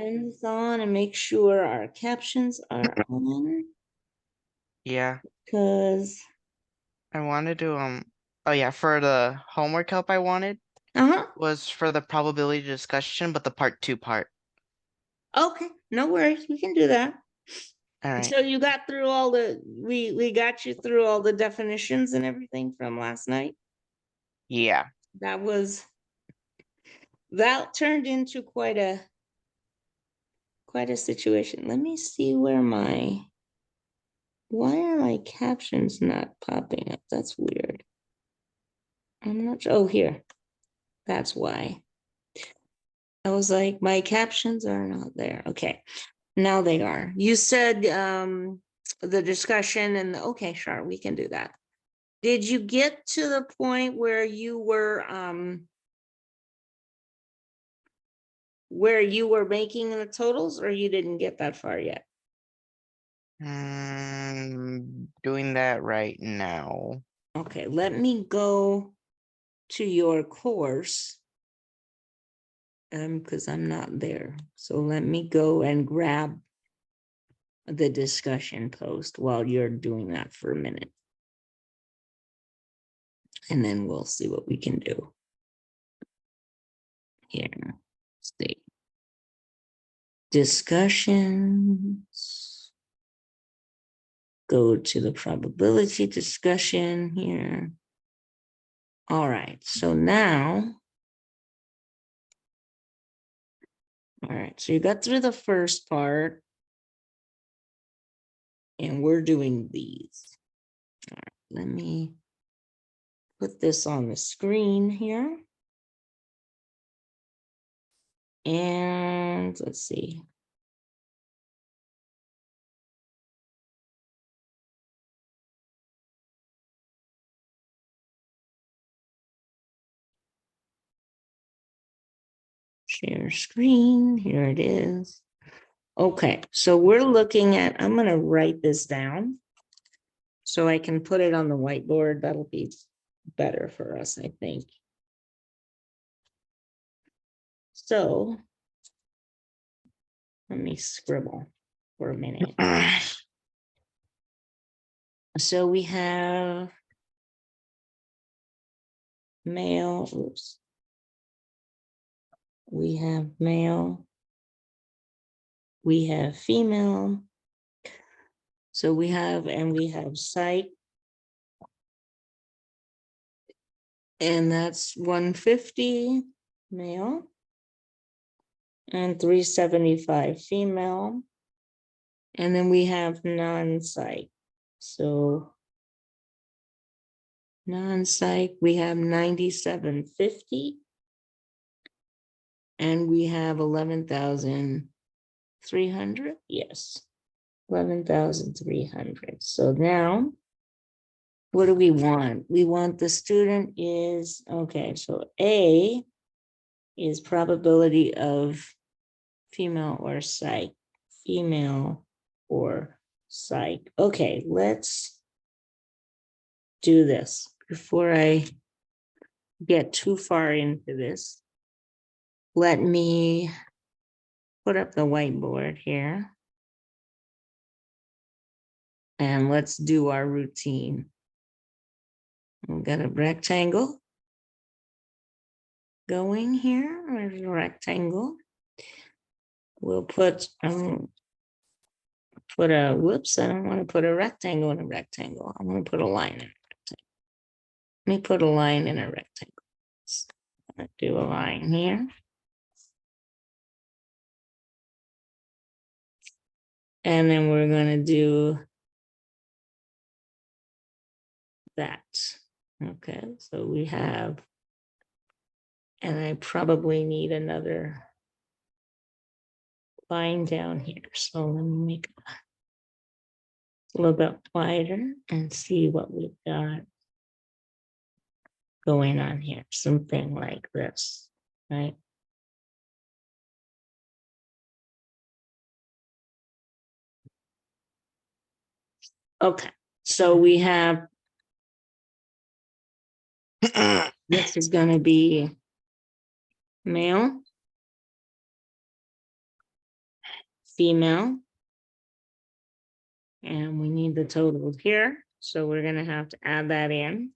Pens on and make sure our captions are on, Yeah, because, I wanted to, oh yeah, for the homework help I wanted was for the probability discussion, but the part. Okay, no worries, we can do that. All right. So you got through all we got you through all the definitions and everything from last night? Yeah. That turned into quite a situation. Let me see why are my captions not popping up? That's weird. I'm not sure. Oh, here. That's why. I was like, my captions are not there. Okay. Now they are. You said the discussion and okay, sure, we can do that. Did you get to the point where you were making the totals, or you didn't get that far yet? Doing that right now. Okay, let me go to your course because I'm not there. So let me go and grab the discussion post while you're doing that for a minute. And then we'll see what we can do. Here, let's see. Discussions. Go to the probability discussion here. All right, so now, all right, so you got through the first part, and we're doing these. All right, let me put this on the screen here. And let's see. Share screen, here it is. Okay, so we're looking at, I'm gonna write this down so I can put it on the whiteboard. That'll be better for us, I think. So let me scribble for a minute. So we have male, oops. We have male. We have female. So we have psych. And that's 150 male and 375 female. And then we have non-psych. So non-psych, we have 9750. And we have 11,300. Yes, 11,300. So now, what do we want? We want the student is, okay, so A is probability of female or psych, female or psych. Okay, let's do this before I get too far into this. Let me put up the whiteboard here. And let's do our routine. We've got a rectangle going here. There's a rectangle. We'll put whoops, I don't want to put a rectangle in a rectangle. I want to put a line in a rectangle. Let me put a line in a rectangle. Let's do a line here. And then we're going to do that. Okay, so we have, and I probably need another line down here. So let me make it a little bit wider and see what we've got going on here. Something like this, right? Okay, so we have, this is going to be male. female. And we need the total here. So we're gonna have to add that in.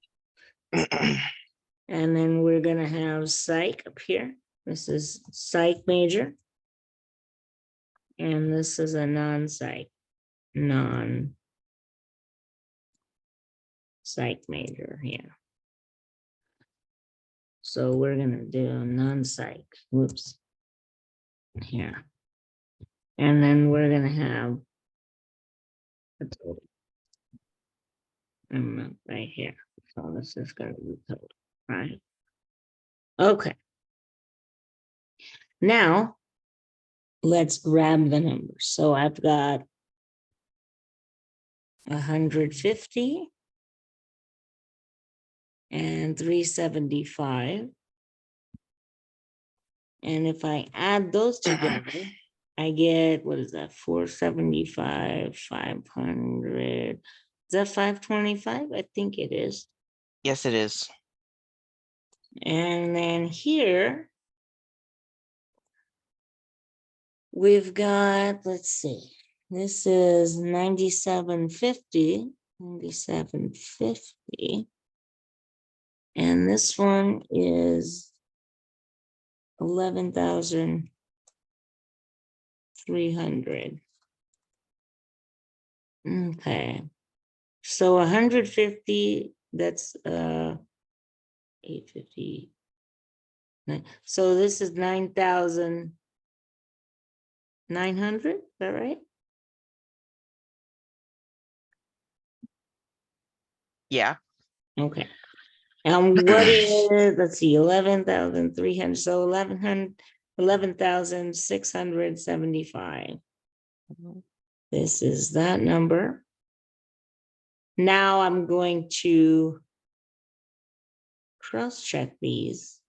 And then we're gonna have psych up here. This is psych major. And this is a non-psych major here. So we're gonna do a non-psych, whoops, here. And then we're gonna have a total amount right here. So this is gonna be total, right? Okay. Now, let's grab the numbers. So I've got 150 and 375. And if I add those together, I get, what is that, 475, 500. Is that 525? I think it is. Yes, it is. And then here, we've got, let's see, this is 9750, 9750. And this one is 11,300. Okay. So 150, that's 850. So this is 9,900, is that right? Yeah. Okay. And what is, let's see, 11,300, so 11,675. This is that number. Now I'm going to cross-check these.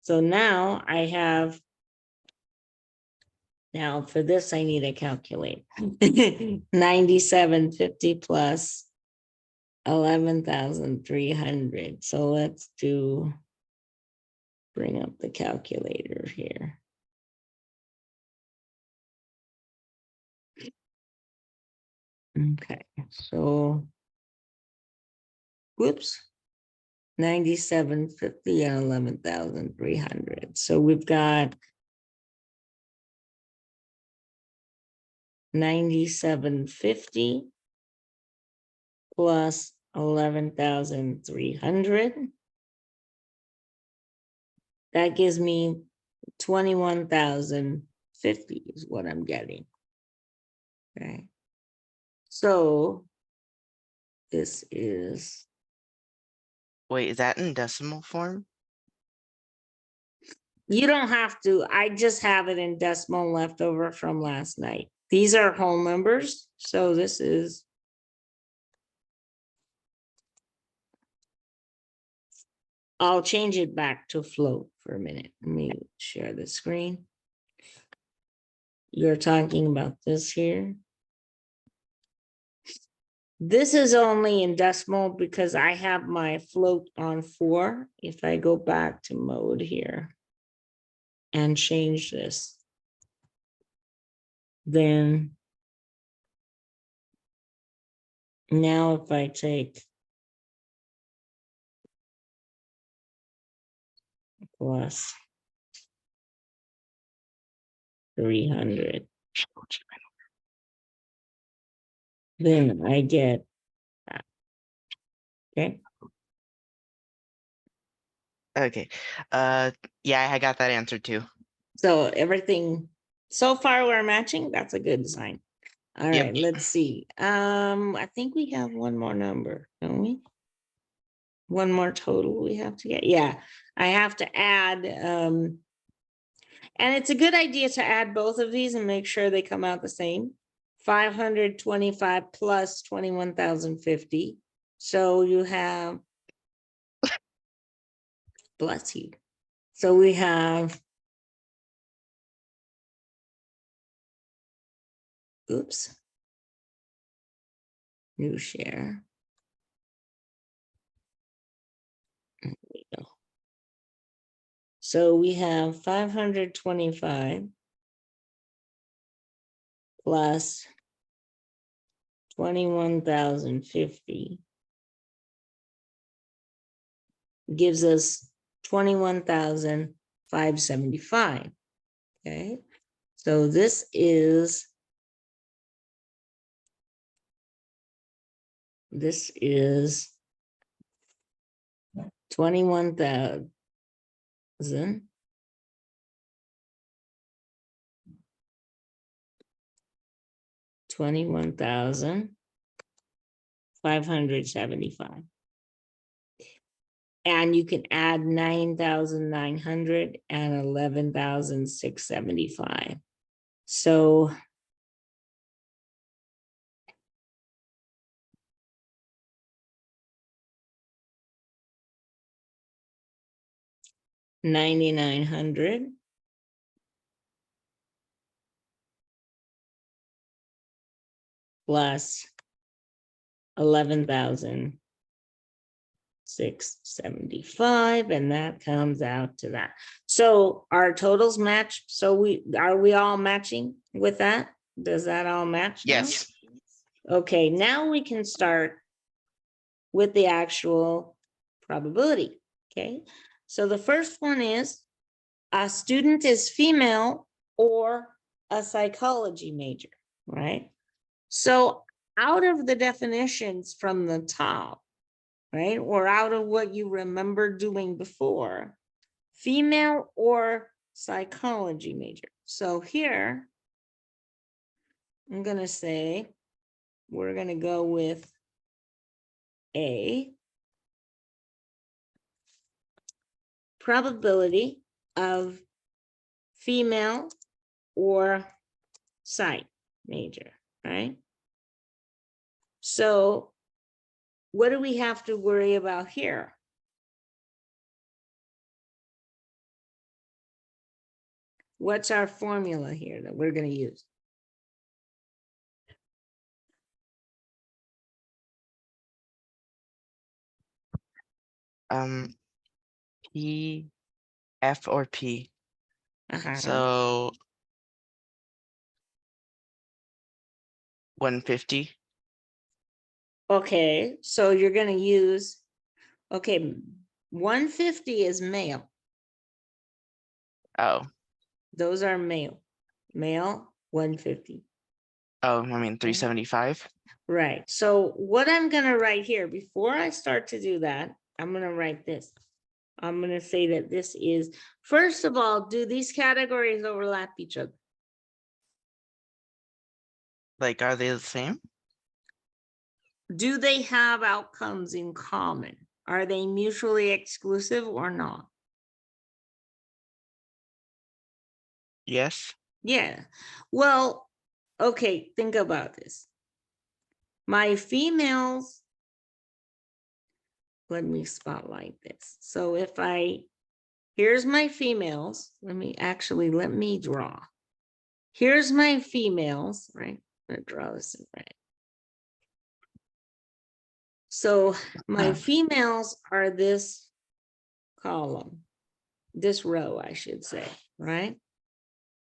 So now I have, now for this, I need a calculator. 9750 plus 11,300. So let's bring up the calculator here. Okay, so, whoops, 9750 and 11,300. So we've got 9750 plus 11,300. That gives me 21,050 is what I'm getting. Okay. So this is, Wait, is that in decimal form? you don't have to, I just have it in decimal left over from last night. These are whole numbers. So this is, I'll change it back to float for a minute. Let me share the screen. You're talking about this here. This is only in decimal because I have my float on 4. If I go back to mode here and change this, then now if I take plus 300, then I get that. Okay. Okay. Yeah, I got that answer too. So everything, so far we're matching. That's a good sign. All Yep. right, let's see. I think we have one more number, don't we? One more total we have to get. Yeah, I have to add, and it's a good idea to add both of these and make sure they come out the same. 525 plus 21,050. So you have, bless you. So we have, oops, new share. There we go. So we have 525 plus 21,050 gives us 21,575. Okay, so this is 21,000 21,575. And you can add 9,900 and 11,675. So $9,900 plus 11,675, and that comes out to that. So our totals match. So we all matching with that? Does that all match now? Yes. Okay, now we can start with the actual probability. Okay, so the first one is a student is female or a psychology major, right? So out of the definitions from the top, right, or out of what you remember doing before, female or psychology major. So here, I'm going to say, we're going to go with A, probability of female or psych major, right? So what do we have to worry about here? What's our formula here that we're going to use? P, F, or P. Uh-huh. So 150. Okay, so you're going to use, okay, 150 is male. Oh, Those are male. Male, 150. I mean 375. Right. So what I'm going to write here, before I start to do that, I'm going to write this. I'm going to say that this is, first of all, do these categories overlap each other? Like, are they the same? Do they have outcomes in common? Are they mutually exclusive or not? Yes. Yeah. Well, okay, think about this. My females, let me spotlight this. So if here's my females, let me draw. Here's my females, right? I'm gonna draw this in red. So my females are this column, this row, I should say, right?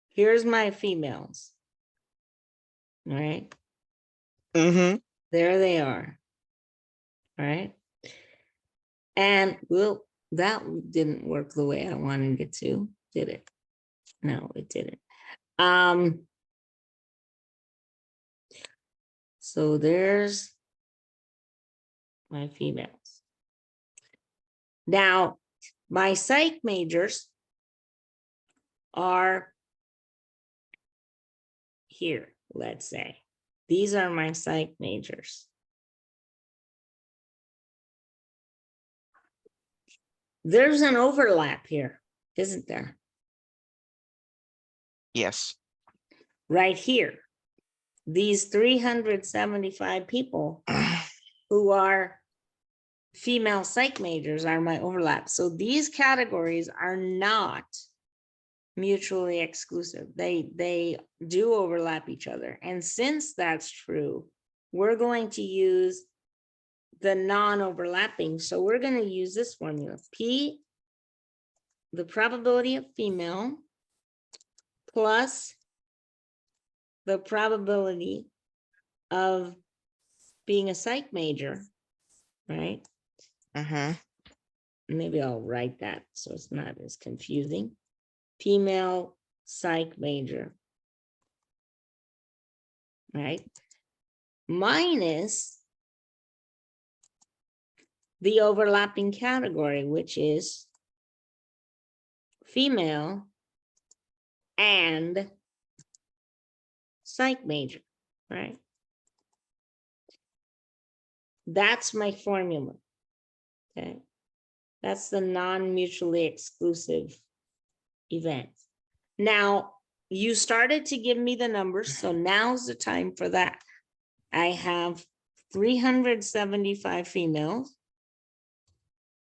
Here's my females, right? Mm-hmm. There they are, right? And well, that didn't work the way I wanted it to, did it? No, it didn't. So there's my females. Now, my psych majors are here, let's say. These are my psych majors. There's an overlap here, isn't there? Yes. Right here. These 375 people who are female psych majors are my overlap. So these categories are not mutually exclusive. They do overlap each other. And since that's true, we're going to use the non-overlapping. So we're going to use this formula. P, the probability of female, plus the probability of being a psych major, right? Mm-hmm. Maybe I'll write that so it's not as confusing. Female psych major, right? Minus the overlapping category, which is female and psych major, right? That's my formula, okay? That's the non-mutually exclusive event. Now, you started to give me the numbers, so now's the time for that. I have 375 females.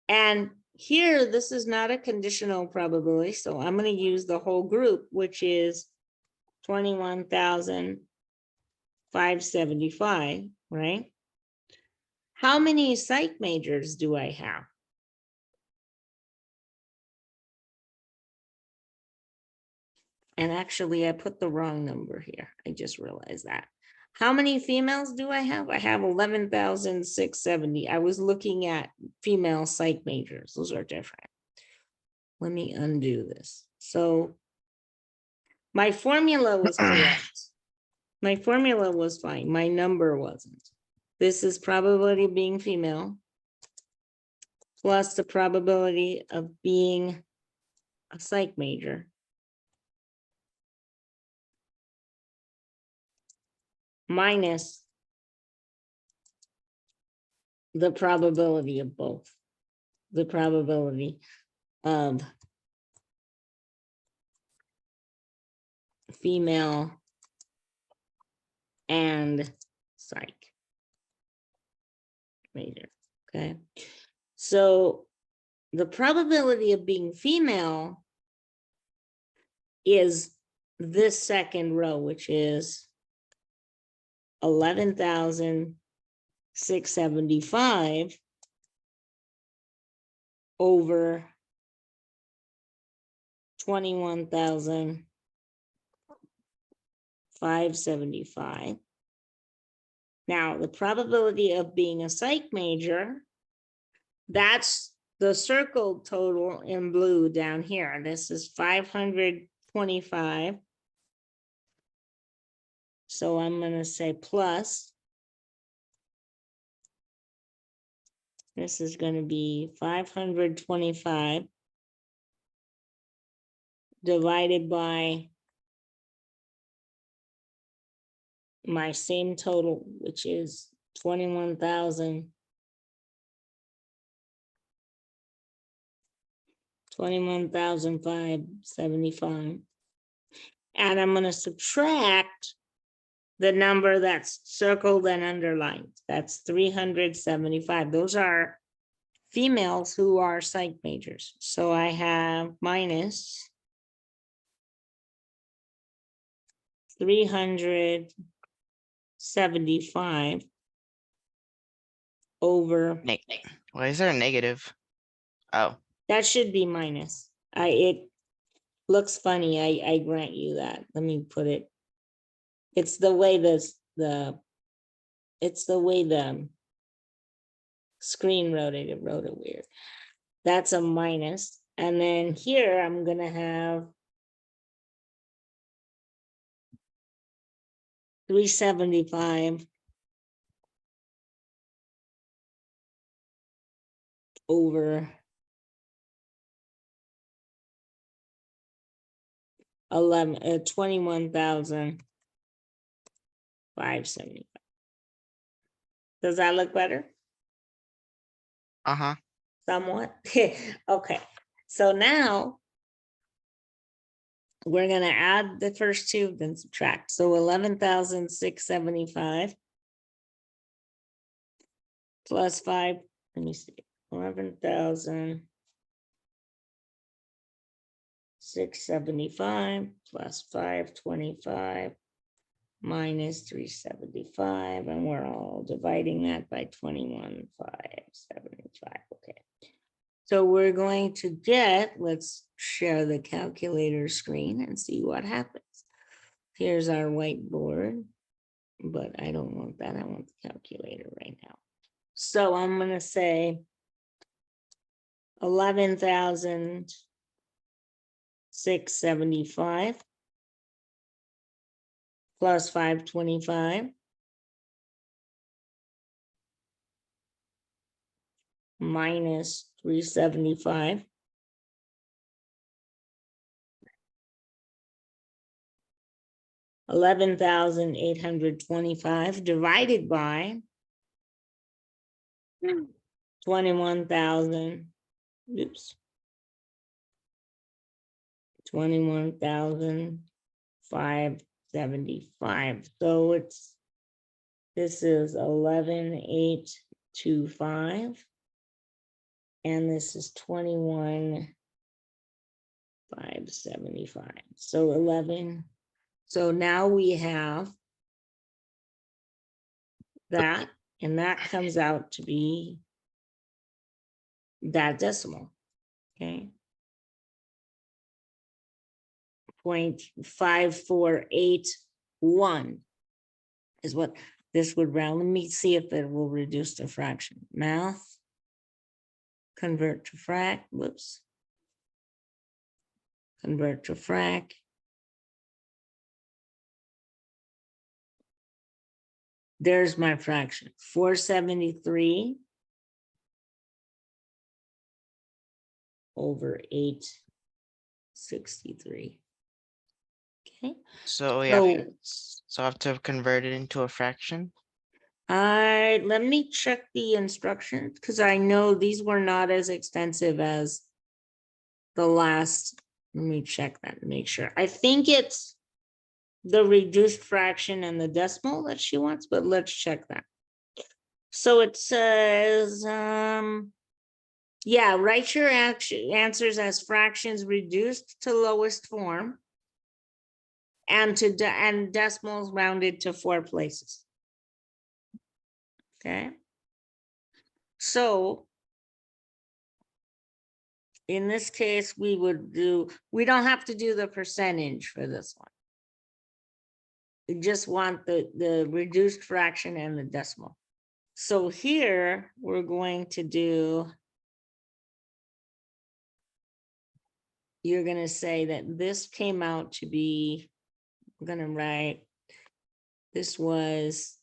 And here, this is not a conditional probability, so I'm going to use the whole group, which is 21,575, right? How many psych majors do I have? And actually, I put the wrong number here. I just realized that. How many females do I have? I have 11,670. I was looking at female psych majors. Those are different. Let me undo this. So my formula was correct. My formula was fine. My number wasn't. This is probability of being female plus the probability of being a psych major minus the probability of both. The probability of female and psych major, okay? So the probability of being female is this second row, which is 11,675 over 21,575. Now, the probability of being a psych major, that's the circled total in blue down here. This is 525. So I'm going to say plus. This is going to be 525 divided by my same total, which is 21,575. And I'm going to subtract the number that's circled and underlined. That's 375. Those are females who are psych majors. So I have minus 375 over. Why is there a negative? Oh, that should be minus. It looks funny. I grant you that. Let me put it. It's the way the screen wrote it. It wrote it weird. That's a minus. And then here I'm gonna have 375 over 21,575. Does that look better? uh-huh. Somewhat. Okay. So now we're going to add the first two, then subtract. So 11,675 plus 5. Let me see. 11,675 plus 525 minus 375, and we're all dividing that by 21,575. Okay. So we're going to get, let's share the calculator screen and see what happens. Here's our whiteboard, but I don't want that. I want the calculator right now. So I'm going to say 11,675 plus 525 minus 375 11,825 divided by 21,000. Oops. 21,575. So this is 11,825. And this is 21,575. So 11. So now we have that, and that comes out to be that decimal. Okay. 0.5481 is what this would round. Let me see if it will reduce to fraction. Math, convert to frac, whoops. Convert to frac. There's my fraction, 473 over 863. Okay. So yeah, so I have to convert it into a fraction. Let me check the instructions because I know these were not as extensive as the last. Let me check that and make sure. I think it's the reduced fraction and the decimal that she wants, but let's check that. So it says, yeah, write your answers as fractions reduced to lowest form and and decimals rounded to 4 places. Okay. So in this case, we don't have to do the percentage for this one. We just want the reduced fraction and the decimal. So here we're going to do, you're going to say that this came out to be, we're going to write, this was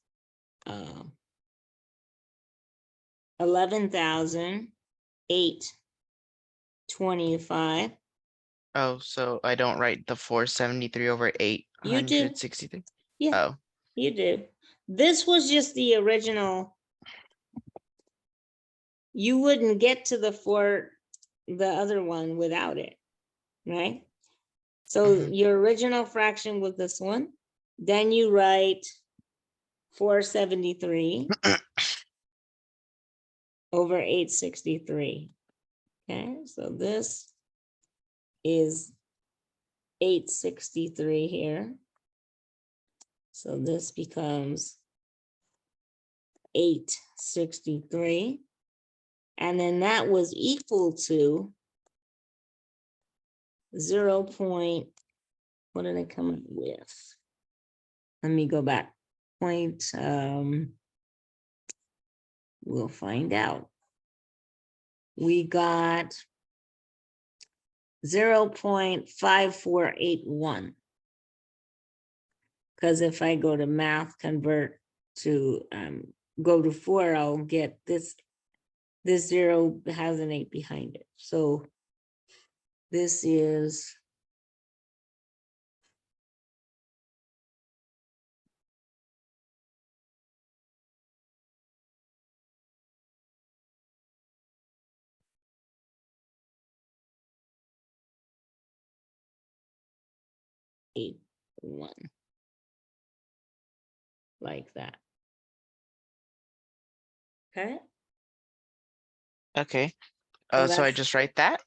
11,825. Oh, so I don't write the 473 over 863? Yeah, oh, you do. This was just the original. You wouldn't get to the other one without it, right? So your original fraction was this one. Then you write 473 over 863. Okay, so this is 863 here. So this becomes 863. And then that was equal to 0. What did I come up with? Let me go back. We'll find out. We got 0.5481. Because if I go to math, convert to go to 4, I'll get this. This 0 has an 8 behind it. So this is 8.1. Like that. Okay. okay. So So I just write that?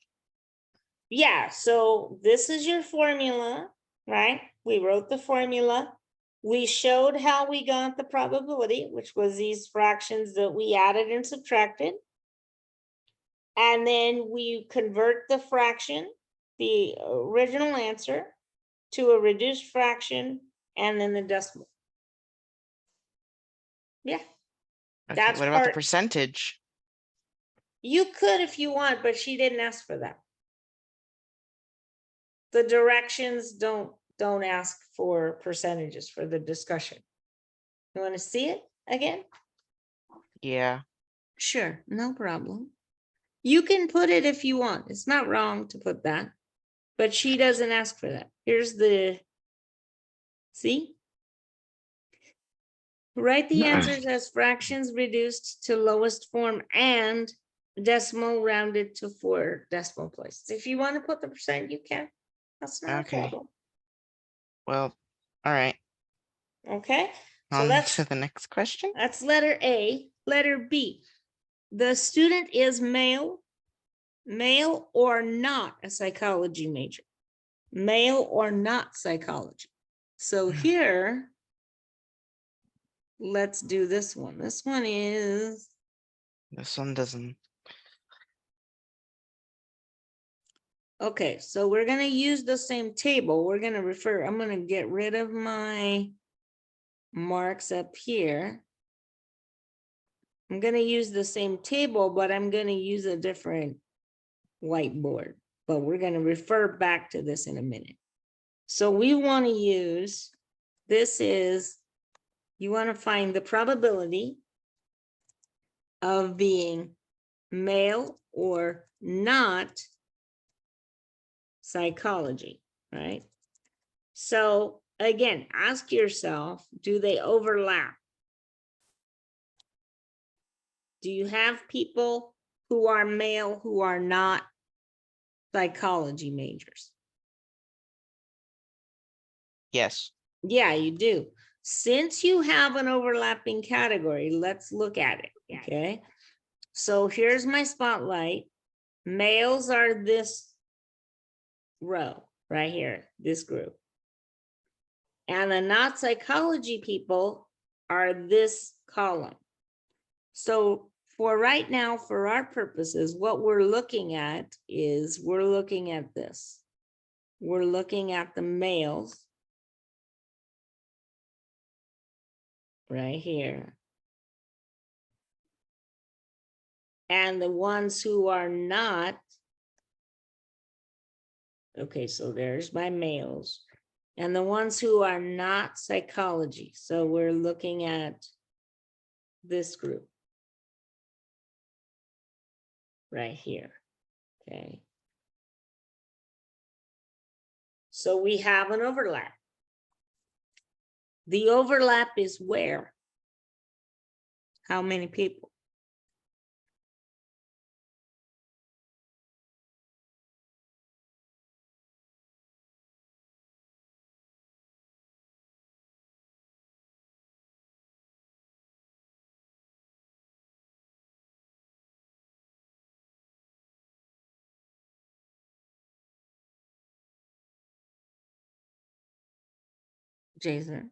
Yeah, so this is your formula, right? We wrote the formula. We showed how we got the probability, which was these fractions that we added and subtracted. And then we convert the fraction, the original answer, to a reduced fraction and then the decimal. Yeah. Okay, That's what about the part. percentage? You could if you want, but she didn't ask for that. The directions don't ask for percentages for the discussion. You want to see it again? Yeah. Sure, no problem. You can put it if you want. It's not wrong to put that, but she doesn't ask for that. Here's the, see? Write the answers as fractions reduced to lowest form and decimal rounded to 4 decimal places. If you want to put the percent, you can. That's not a Okay. problem. Well, all right. Okay. So On that's to the next question. That's letter A. Letter B. The student is male or not a psychology major. Male or not psychology. So here, let's do this one. This one is, This one doesn't. okay, so we're going to use the same table. We're going to refer, I'm going to get rid of my marks up here. I'm going to use the same table, but I'm going to use a different whiteboard. But we're going to refer back to this in a minute. So we want to use, this is, you want to find the probability of being male or not psychology, right? So again, ask yourself, do they overlap? Do you have people who are male who are not psychology majors? Yes. Yeah, you do. Since you have an overlapping category, let's look at it, okay? So here's my spotlight. Males are this row right here, this group. And the not psychology people are this column. So for right now, for our purposes, what we're looking at is we're looking at this. We're looking at the males right here. And the ones who are not, okay, so there's my males. And the ones who are not psychology. So we're looking at this group right here, okay? So we have an overlap. The overlap is where? How many people? Jason,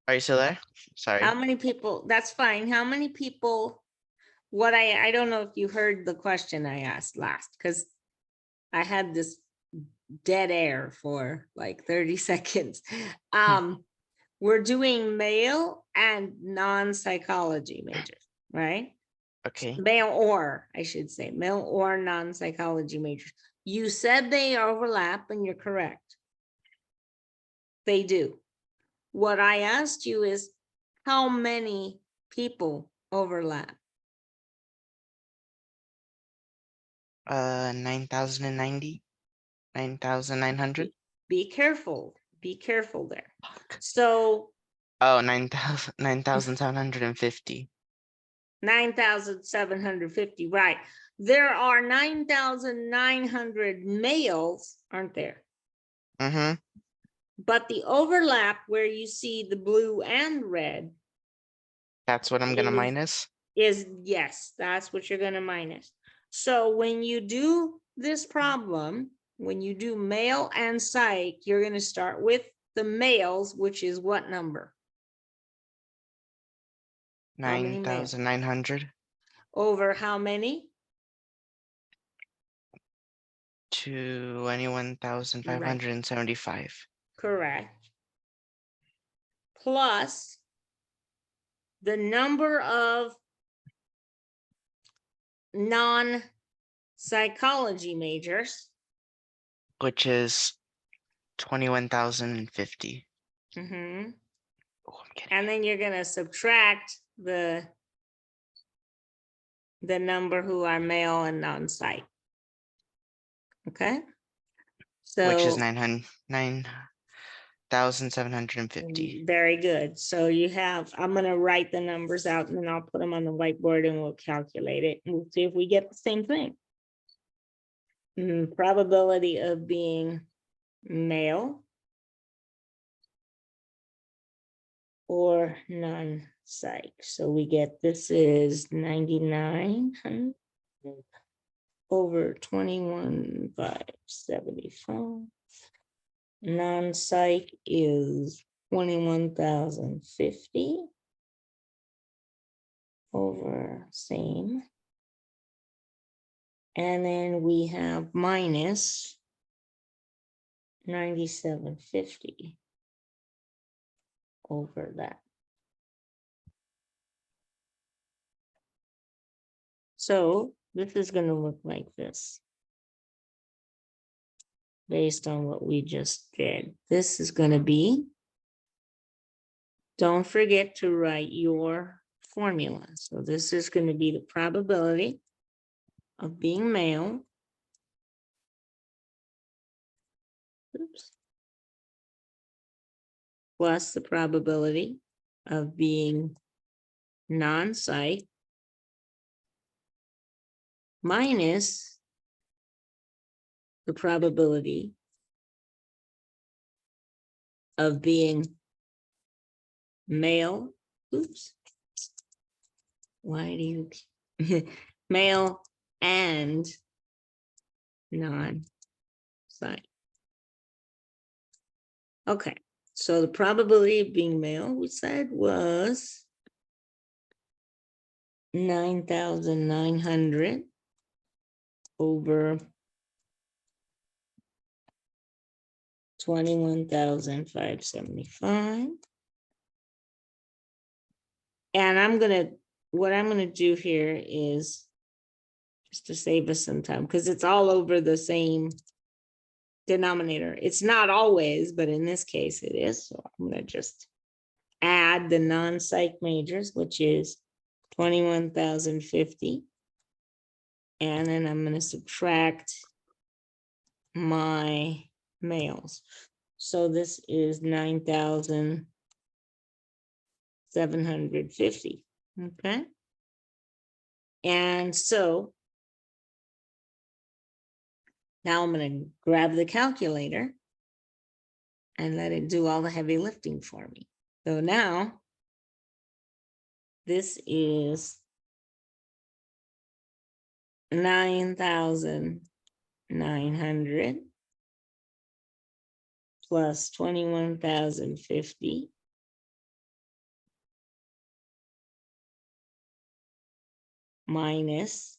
Are you still there? Sorry. how many people? That's fine. How many people? What I don't know if you heard the question I asked last, because I had this dead air for like 30 seconds. We're doing male and non-psychology majors, right? Okay. Male or, I should say, male or non-psychology majors. You said they overlap, and you're correct. They do. What I asked you is, how many people overlap? 9,090, 9,900. Be careful. Be careful there. So Oh, 9,750. 9,750, right. There are 9,900 males, aren't there? Mm-hmm. But the overlap where you see the blue and red That's what I'm gonna is- minus. is, yes, that's what you're gonna minus. So when you do this problem, when you do male and psych, you're gonna start with the males, which is what number? How many males? 9,900 Over how many? 21,575. Correct. plus the number of non-psychology majors. Which is 21,050. Mm-hmm. Oh, I'm kidding. And then you're going to subtract the number who are male and non-psych. Okay. So Which is 9,750. very good. So you have, I'm going to write the numbers out and then I'll put them on the whiteboard and we'll calculate it. And we'll see if we get the same thing. Probability of being male or non-psych. So we get, this is 9900 over 21,575. Non-psych is 21,050 over same. And then we have minus 9750 over that. So this is going to look like this. Based on what we just did. This is going to be, don't forget to write your formula. So this is going to be the probability of being male. Oops. Plus the probability of being non-psych minus the probability of being male. Oops. Why do you male and non-psych? Okay, so the probability of being male, we said, was 9,900 over 21,575. And what I'm gonna do here is just to save us some time, because it's all over the same denominator. It's not always, but in this case it is. So I'm gonna just add the non-psych majors, which is 21,050. And then I'm gonna subtract my males. So this is 9,750. Okay. And so now I'm going to grab the calculator and let it do all the heavy lifting for me. So now this is 9,900 plus 21,050 minus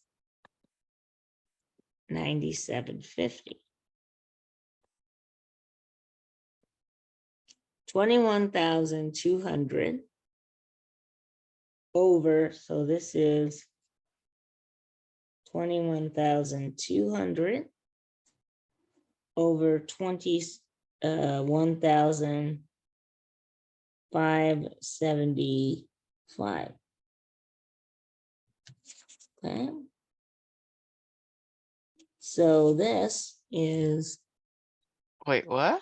9,750. 21,200 over, so this is 21,200 over 21,575. Okay. So this is, Wait, what?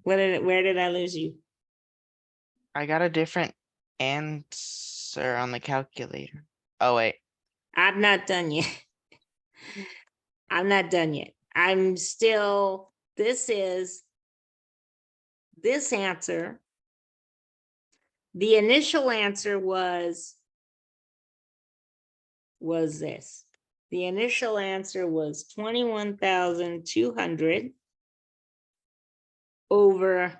where did I lose you? I got a different answer on the calculator. Oh, wait. I'm not done yet. I'm not done yet. I'm still, this answer. The initial answer was this. The initial answer was 21,200 over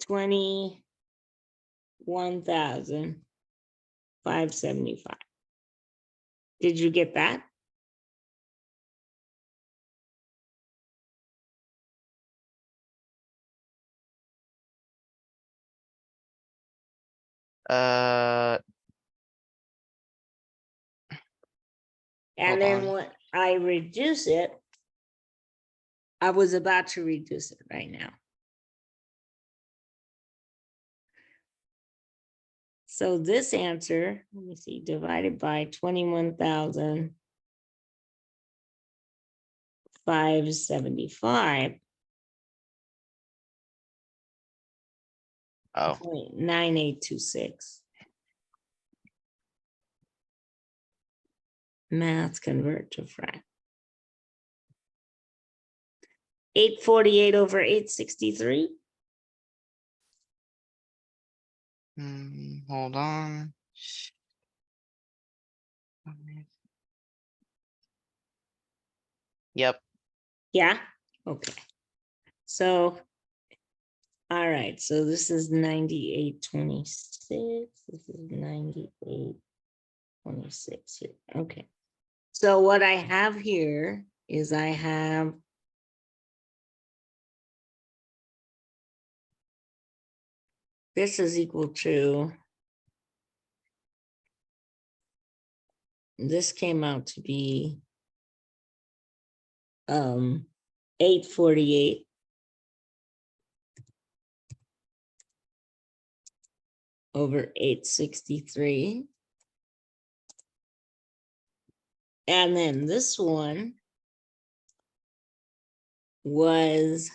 21,575. Did you get that? Uh, And hold then on. when I reduce it, I was about to reduce it right now. So this answer, let me see, divided by 21,575. Oh, 0.9826. Math convert to frac. 848 over 863. hold on. Yep. Yeah. Okay. So, all right. So this is 9826. This is 9826 here. Okay. So what I have here is I have this is equal to, this came out to be 848 over 863. And then this one was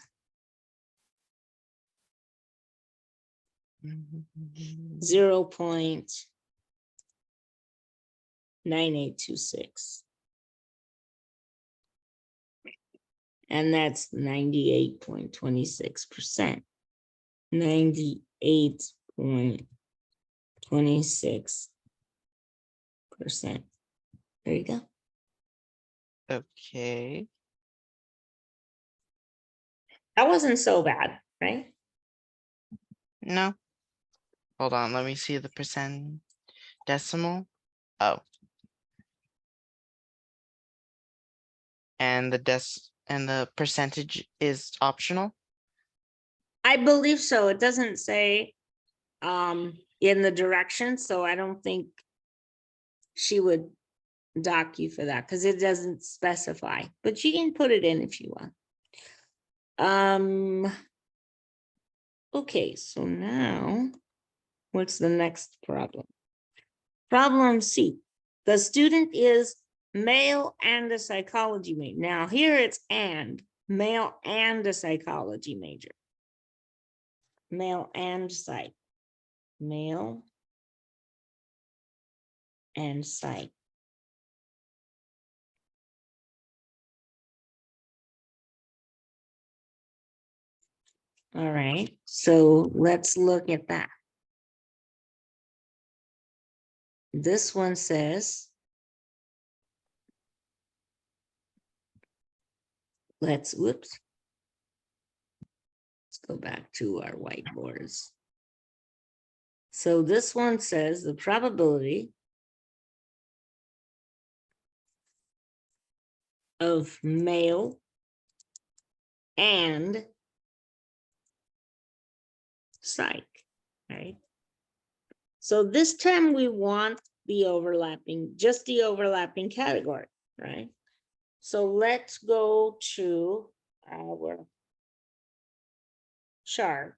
0.9826. And that's 98.26%. 98.26%. There you go. Okay. That wasn't so bad, right? No. Hold on. Let me see the percent decimal. Oh. And the percentage is optional. I believe so. It doesn't say in the direction, so I don't think she would dock you for that because it doesn't specify, but you can put it in if you want. Okay, so now what's the next problem? Problem C. The student is male and a psychology major. Now here it's and, male and a psychology major. Male and psych. Male and psych. All right, so let's look at that. This one says, whoops. Let's go back to our whiteboards. So this one says the probability of male and psych, right? So this time we want the overlapping, just the overlapping category, right? So let's go to our chart.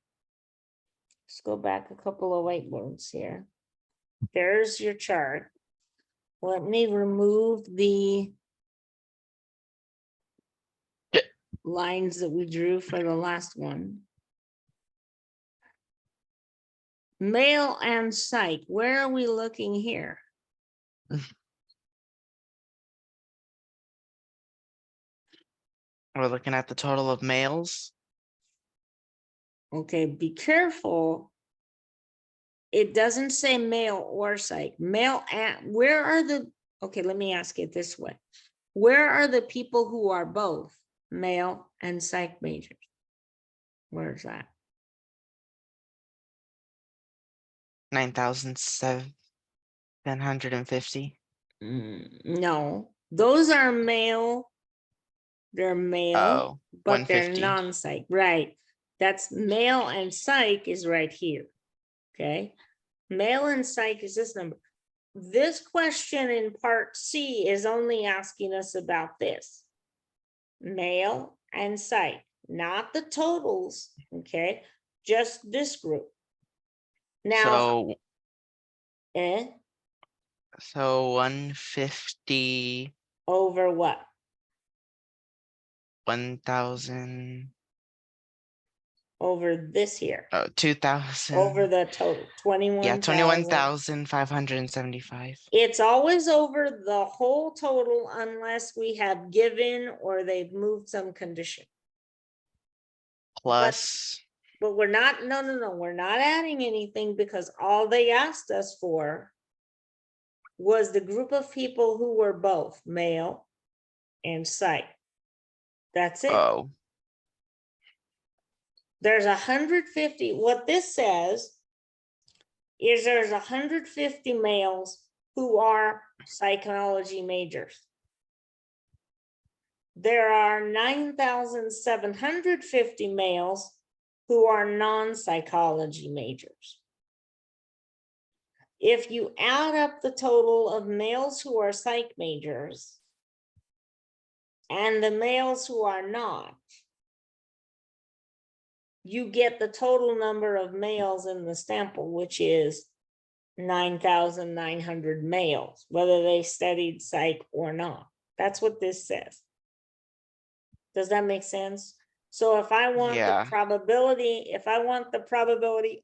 Let's go back a couple of whiteboards here. There's your chart. Let me remove the lines that we drew for the last one. Male and psych, where are we looking here? We're looking at the total of males. Okay, be careful. It doesn't say male or psych. Male and where are the, okay, let me ask it this way. Where are the people who are both male and psych majors? Where's that? 9,750. No, those are male. They're male, Oh, but they're 150. non-psych, right? That's male and psych is right here, okay? Male and psych is this number. This question in part C is only asking us about this. Male and psych, not the totals, okay? Just this group. Now, so 150 over what? 1,000. Over this here. 2,000. Over the total, 21,000. Yeah, 21,575. It's always over the whole total unless we have given or they've moved some condition. Plus. But we're not, no, we're not adding anything because all they asked us for was the group of people who were both male and psych. That's it. Oh. There's 150. What this says is there's 150 males who are psychology majors. There are 9,750 males who are non-psychology majors. If you add up the total of males who are psych majors and the males who are not, you get the total number of males in the sample, which is 9,900 males, whether they studied psych or not. That's what this says. Does that make sense? So if I want the probability,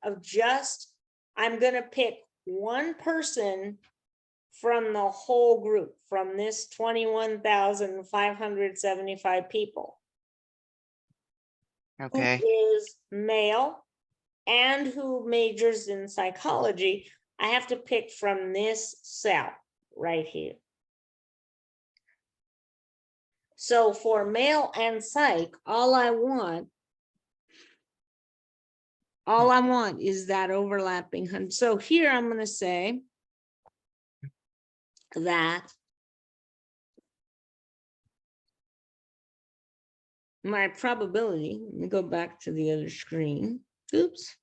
of just, I'm going to pick one person from the whole group, from this 21,575 people. Okay. Who is male and who majors in psychology. I have to pick from this cell right here. So for male and psych, all I want is that overlapping. So here I'm going to say that my probability, let me go back to the other screen. Oops.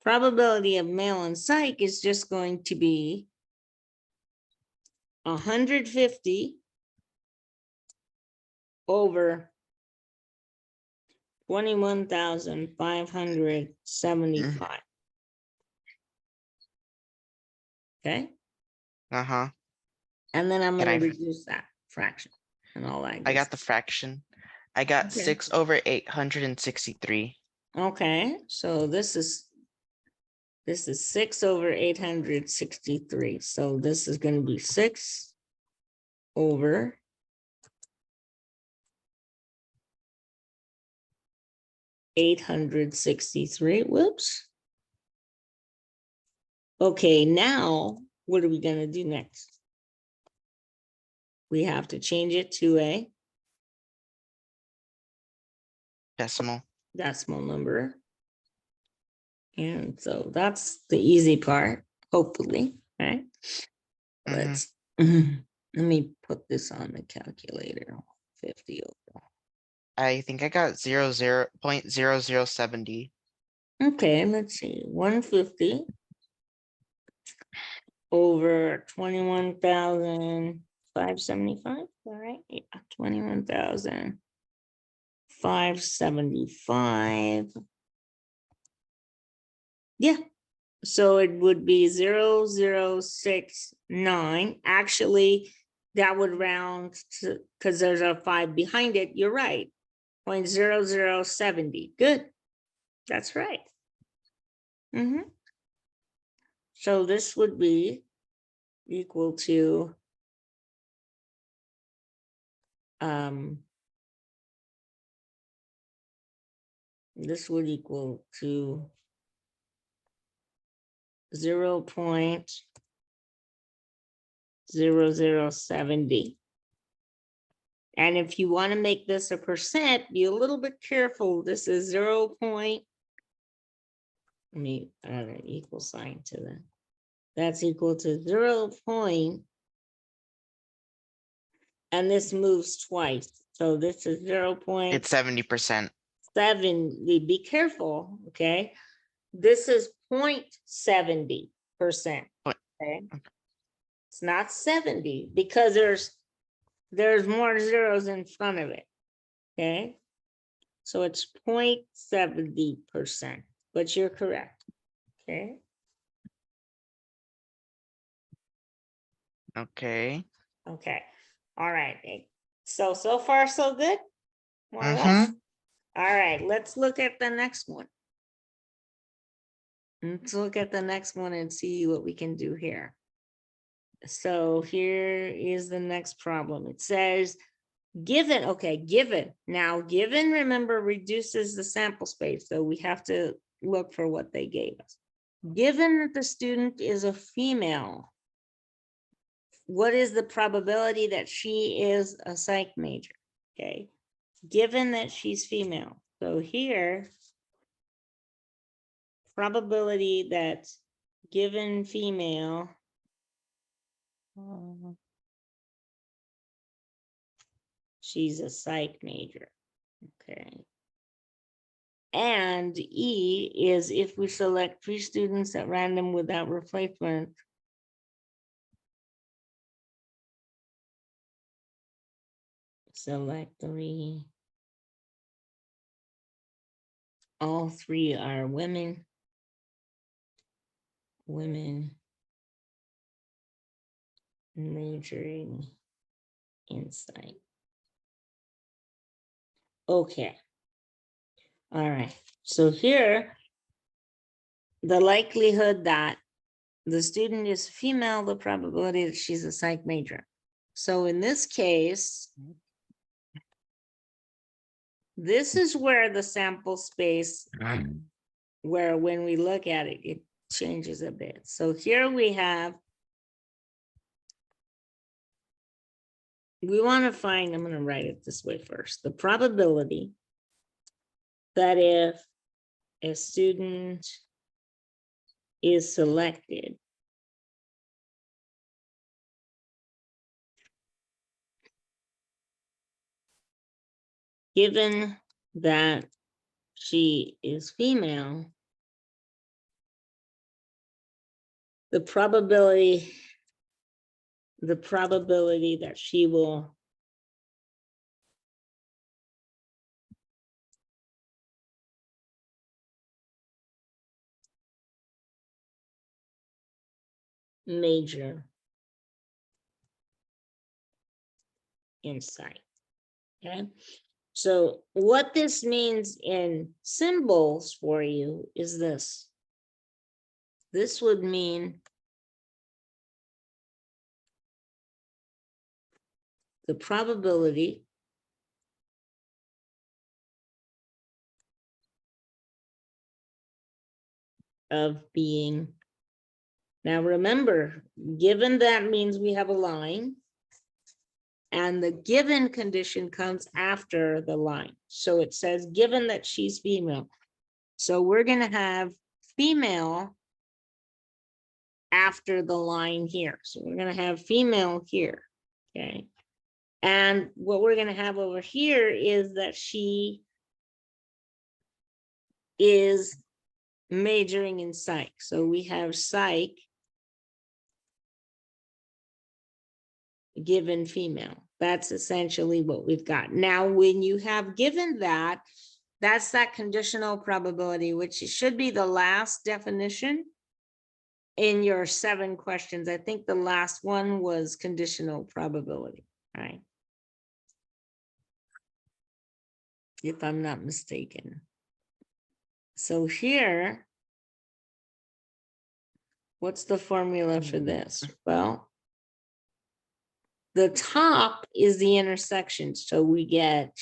Probability of male and psych is just going to be 150 over 21,575. Okay. Uh-huh. And then I'm going to reduce that fraction and all that. I got the fraction. I got 6 over 863. Okay. So this is 6 over 863. So this is going to be 6 over 863. Whoops. Okay, now what are we going to do next? We have to change it to a decimal number. And so that's the easy part, hopefully, right? Let's let me put this on the calculator. 50 over. I think I got 0.0070. Okay, let's see. 150 over 21,575. All right, yeah, 21,575. Yeah, so it would be 0069. Actually, that would round to, because there's a 5 behind it. You're right. 0.0070. Good. That's right. So this would be equal to this would equal to 0.0070. And if you want to make this a percent, be a little bit careful. This is 0. Let me add an equal sign to that. That's equal to 0. And this moves twice. So this is 0. It's 70%. 0.70, be careful, okay? This is 0.70%, Point. okay? It's not 70 because there's more zeros in front of it, okay? So it's 0.70%, but you're correct, okay? Okay. Okay, all right. So far, so good? More or less? All right, let's look at the next one. Let's look at the next one and see what we can do here. So here is the next problem. It says, given, okay, given. Now, given, remember, reduces the sample space, so we have to look for what they gave us. Given that the student is a female, what is the probability that she is a psych major? Okay, given that she's female. So here, probability that given female, she's a psych major, okay. And E is if we select 3 students at random without replacement. Select 3. All 3 are women. Women majoring in psych. Okay. All right. So here, the likelihood that the student is female, the probability that she's a psych major. So in this case, this is where the sample space, where when we look at it, it changes a bit. So here we have, we want to find, I'm going to write it this way first, the probability that if a student is selected, given that she is female, the probability that she will major in psych. Okay, so what this means in symbols for you is this. This would mean the probability of being, now remember, given that means we have a line, and the given condition comes after the line. So it says, given that she's female. So we're going to have female after the line here. So we're going to have female here. Okay. And what we're going to have over here is that she is majoring in psych. So we have psych given female. That's essentially what we've got. Now, when you have given that, that's that conditional probability, which should be the last definition in your 7 questions. I think the last one was conditional probability, right? If I'm not mistaken. So here, what's the formula for this? Well, the top is the intersection. So we get,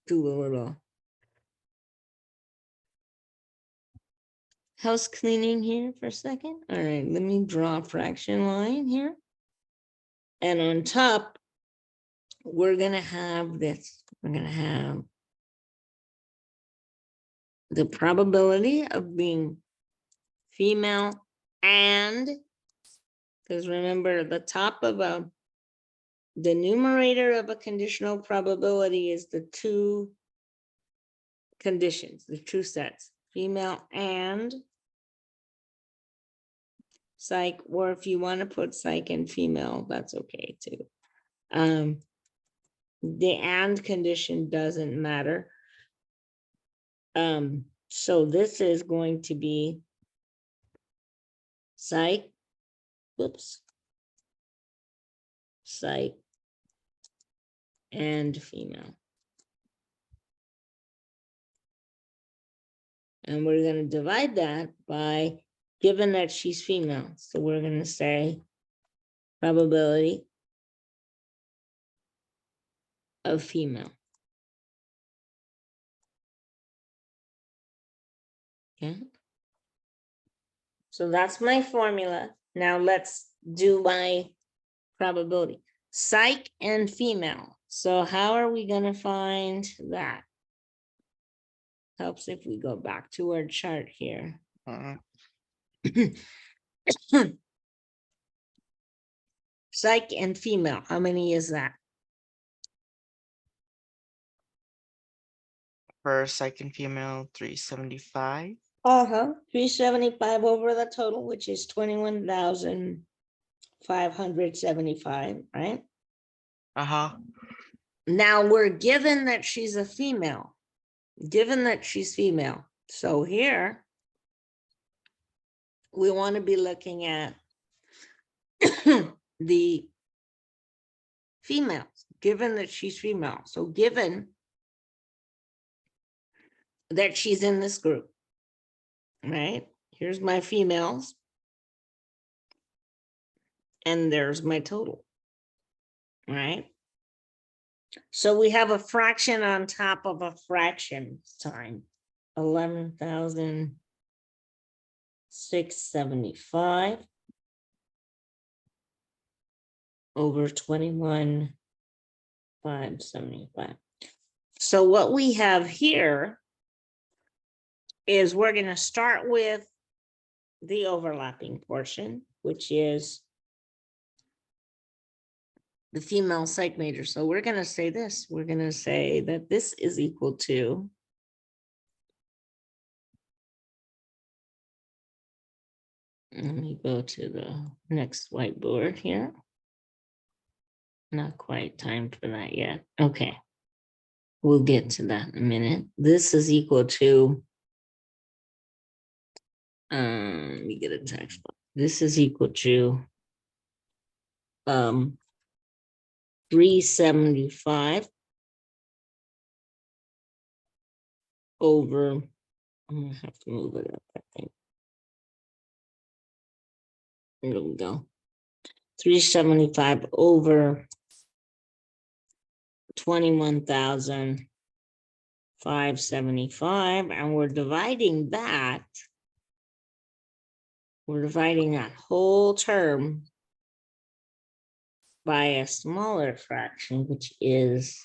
do a little house cleaning here for a second. All right, let me draw a fraction line here. And on top, we're going to have this. We're going to have the probability of being female, and because remember, the top of a the numerator of a conditional probability is the two conditions, the two sets, female and psych, or if you want to put psych and female, that's okay too. The and condition doesn't matter. So this is going to be psych, whoops, psych and female. And we're going to divide that by, given that she's female. So we're going to say probability of female. Okay. So that's my formula. Now let's do my probability. Psych and female. So how are we going to find that? Helps if we go back to our chart here. Psych and female, how many is that? For psych and female, 375. 375 over the total, which is 21,575, right? Now we're given that she's a female, So here we want to be looking at the females, given that she's female. So given that she's in this group, right? Here's my females. And there's my total, right? So we have a fraction on top of a fraction sign, 11,675 over 21,575. So what we have here is we're going to start with the overlapping portion, which is the female psych major. So we're going to say this. We're going to say that this is equal to let me go to the next whiteboard here. Not quite time for that yet. Okay. We'll get to that in a minute. This is equal to, let me get a textbook. This is equal to 375 over, I'm gonna have to move it up, I think. There we go. 375 over 21,575, and we're dividing that whole term by a smaller fraction, which is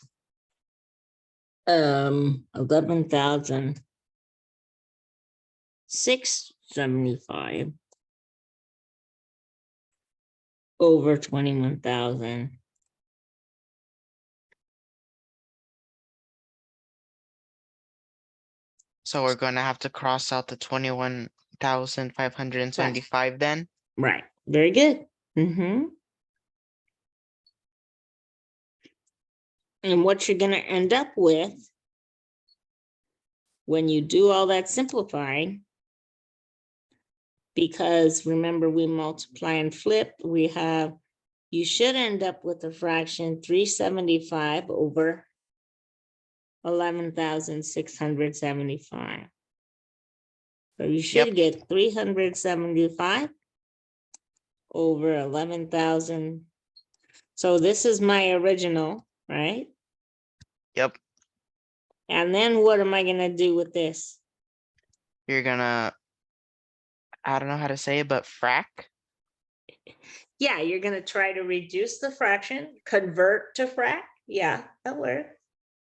11,675 over 21,000. So we're going to have to cross out the 21,575 then? Right. Very good. And what you're going to end up with when you do all that simplifying, because remember we multiply and flip, you should end up with a fraction 375 over 11,675. So you should get 375 over 11,000. So this is my original, right? Yep. And then what am I going to do with this? You're gonna, I don't know how to say it, but frac? Yeah, you're going to try to reduce the fraction, convert to frac. Yeah, that works.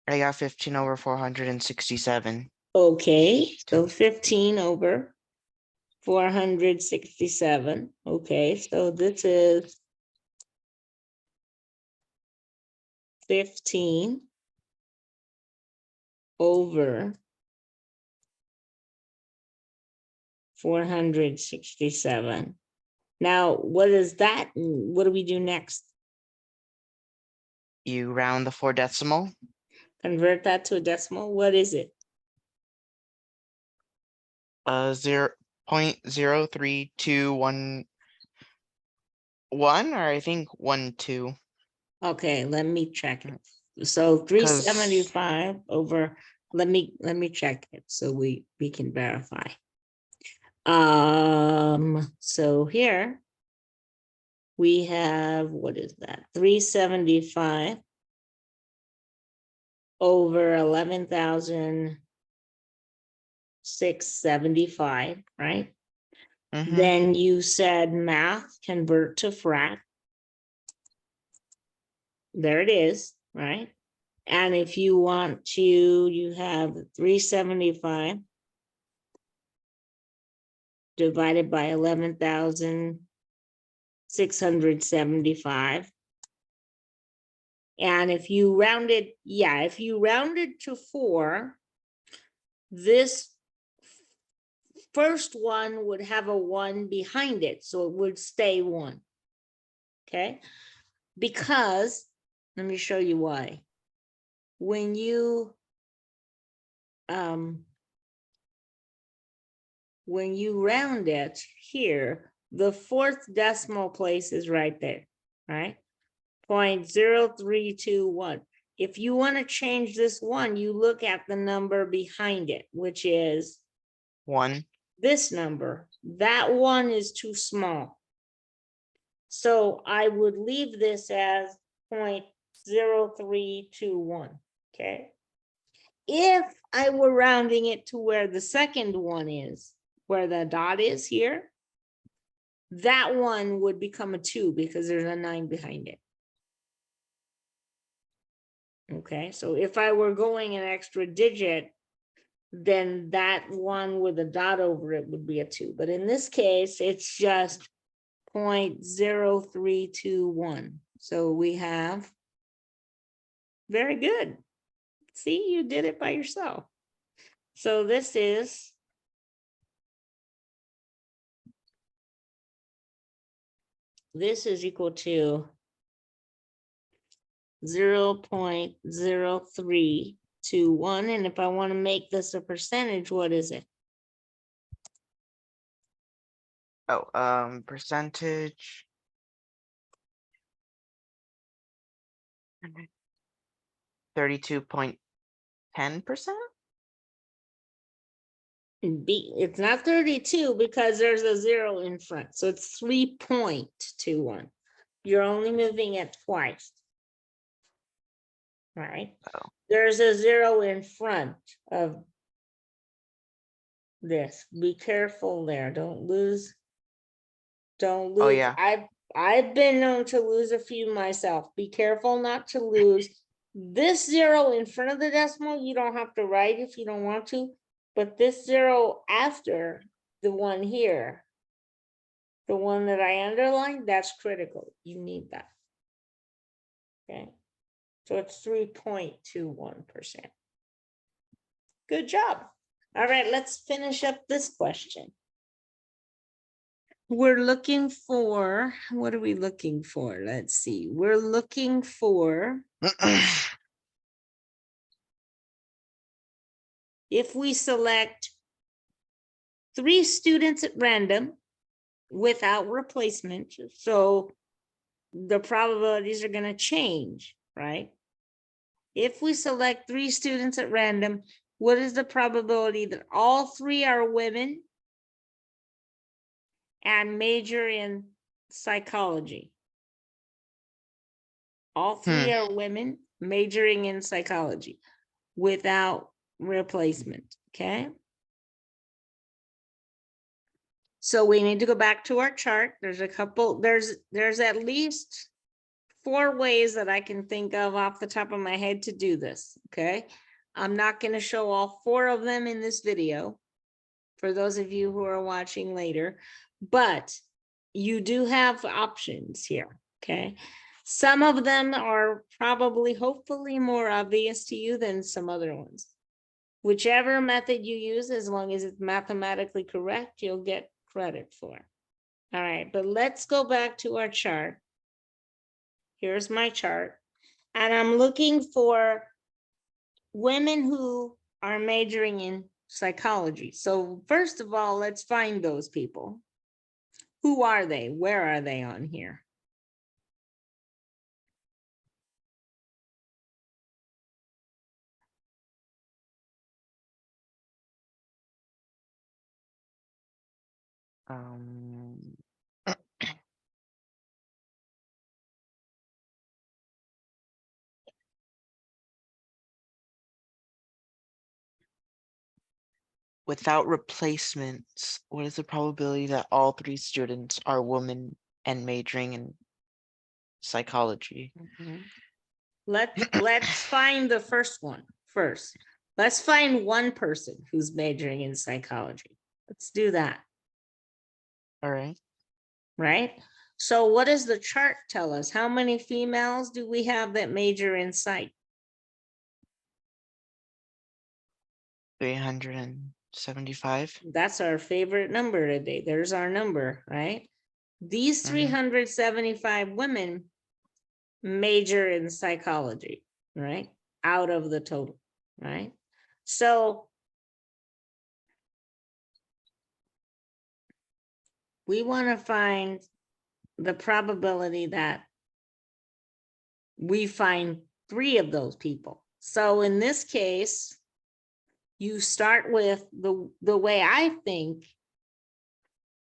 I got 15 over 467. Okay, so 15 over 467. Okay, so this is 15 over 467. Now, what is that? What do we do next? You round the 4 decimal. Convert that to a decimal. What is it? 0.03211, or I think 12. Okay, let me check it. So Because 375 over, let me check it so we can verify. So here we have, what is that? 375 over 11,675, right? Then you said math, convert to frat. There it is, right? And if you want to, you have 375 divided by 11,675. And if you rounded, if you rounded to 4, this first one would have a 1 behind it, so it would stay 1. Okay? Because, let me show you why. When you round it here, the 4th decimal place is right there, right? 0.0321. If you want to change this 1, you look at the number behind it, which is 1. This number. That 1 is too small. So I would leave this as 0.0321, okay? If I were rounding it to where the second one is, where the dot is here, that 1 would become a 2 because there's a 9 behind it. Okay, so if I were going an extra digit, then that 1 with a dot over it would be a 2. But in this case, it's just 0.0321. So we have, very good. See, you did it by yourself. So this is equal to 0.0321. And if I want to make this a percentage, what is it? Oh, percentage. 32.10%. It's not 32 because there's a 0 in front. So it's 3.21. You're only moving it twice. Right? Oh. There's a 0 in front of this. Be careful there. Don't lose. Oh, yeah. I've been known to lose a few myself. Be careful not to lose. This 0 in front of the decimal, you don't have to write if you don't want to, but this 0 after the one here, the one that I underlined, that's critical. You need that. Okay. So it's 3.21%. Good job. All right, let's finish up this question. We're looking for, what are we looking for? Let's see. We're looking for, if we select 3 students at random without replacement, so the probabilities are going to change, right? If we select 3 students at random, what is the probability that all 3 are women and major in psychology? All 3 are women majoring in psychology without replacement, okay? So we need to go back to our chart. There's a couple, there's at least 4 ways that I can think of off the top of my head to do this, okay? I'm not going to show all 4 of them in this video for those of you who are watching later, but you do have options here, okay? Some of them are probably, hopefully, more obvious to you than some other ones. Whichever method you use, as long as it's mathematically correct, you'll get credit for. All right, but let's go back to our chart. Here's my chart. And I'm looking for women who are majoring in psychology. So first of all, let's find those people. Who are they? Where are they on here? Without replacements, what is the probability that all 3 students are women and majoring in psychology? Let's find the first one first. Let's find one person who's majoring in psychology. Let's do that. All right. Right? So what does the chart tell us? How many females do we have that major in psych? 375. That's our favorite number today. There's our number, right? These 375 women major in psychology, right? Out of the total, right? So we want to find the probability that we find 3 of those people. So in this case, you start with the way I think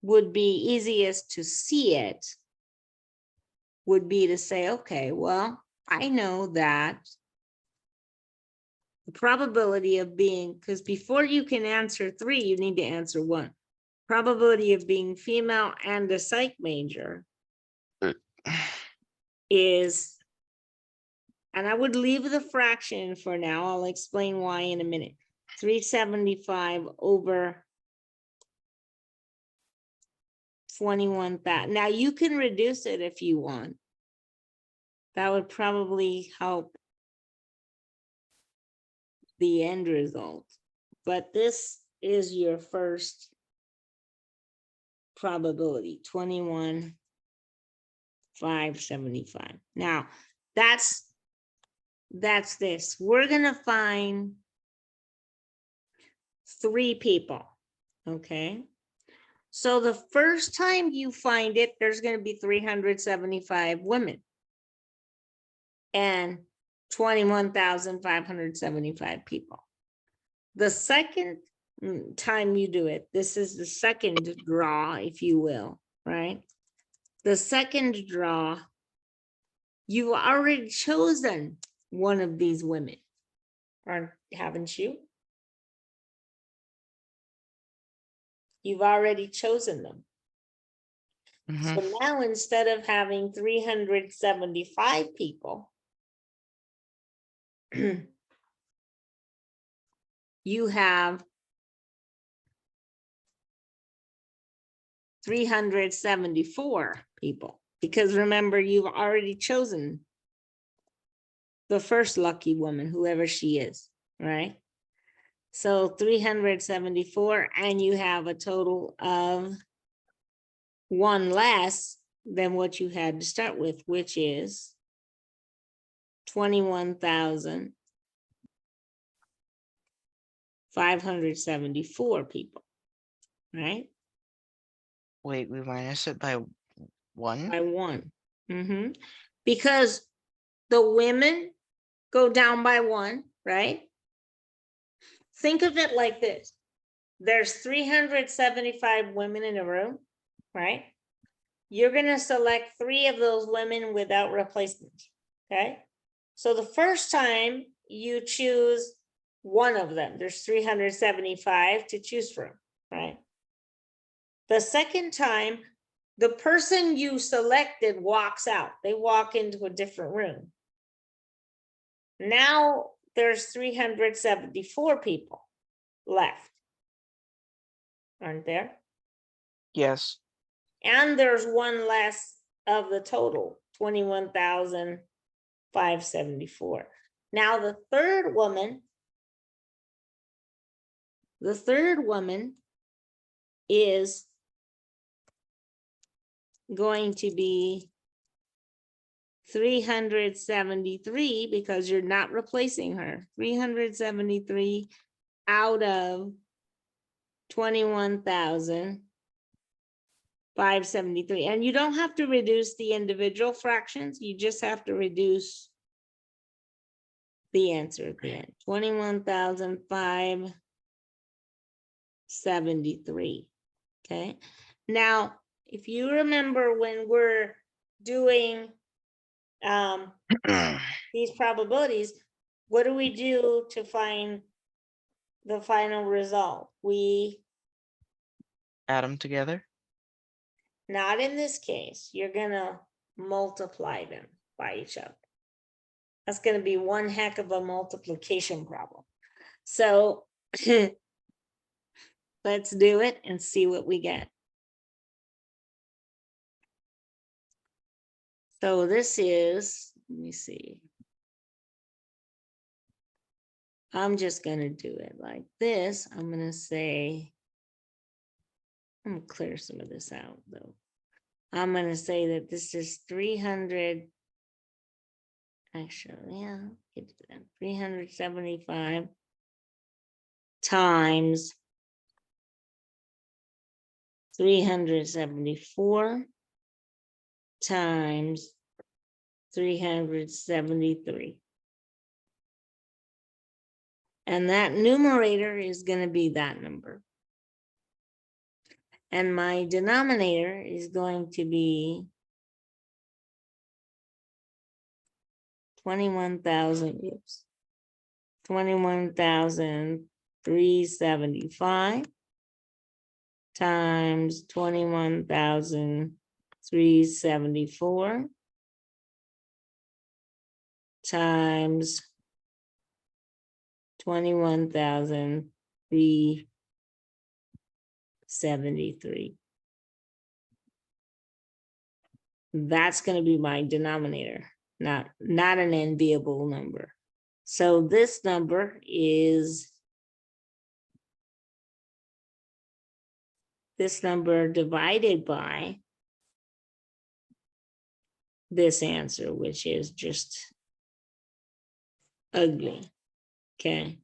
would be easiest to see it would be to say, okay, well, I know that the probability of being, because before you can answer 3, you need to answer 1. Probability of being female and a psych major is, and I would leave the fraction for now. I'll explain why in a minute. 375 over 21,000. Now you can reduce it if you want. That would probably help the end result. But this is your first probability, 21,575. Now that's this. We're gonna find 3 people, okay? So the first time you find it, there's gonna be 375 women and 21,575 people. The second time you do it, this is the second draw, if you will, right? The second draw, you've already chosen one of these women, or haven't you? You've already chosen them. So now instead of having 375 people, you have 374 people, because remember, you've already chosen the first lucky woman, whoever she is, right? So 374, and you have a total of 1 less than what you had to start with, which is 21,574 people, right? Wait, we minus it by 1? By 1. Because the women go down by 1, right? Think of it like this. There's 375 women in a room, right? You're going to select 3 of those women without replacement, okay? So the first time you choose one of them, there's 375 to choose from, right? The second time, the person you selected walks out. They walk into a different room. Now there's 374 people left, aren't there? Yes. And there's 1 less of the total, 21,574. Now the third woman is going to be 373 because you're not replacing her. 373 out of 21,573. And you don't have to reduce the individual fractions. You just have to reduce the answer at the end. 21,573. Okay. Now, if you remember when we're doing these probabilities, what do we do to find the final result? We Add them together. Not in this case. You're gonna multiply them by each other. That's gonna be one heck of a multiplication problem. So let's do it and see what we get. So this is, let me see. I'm just gonna do it like this. I'm gonna say, I'm gonna clear some of this out though. I'm gonna say that this is 300. Actually, yeah, 375 times 374 times 373. And that numerator is going to be that number. And my denominator is going to be 21,375 times 21,374 times 21,373. That's going to be my denominator, not an enviable number. So this number is this number divided by this answer, which is just ugly. Okay.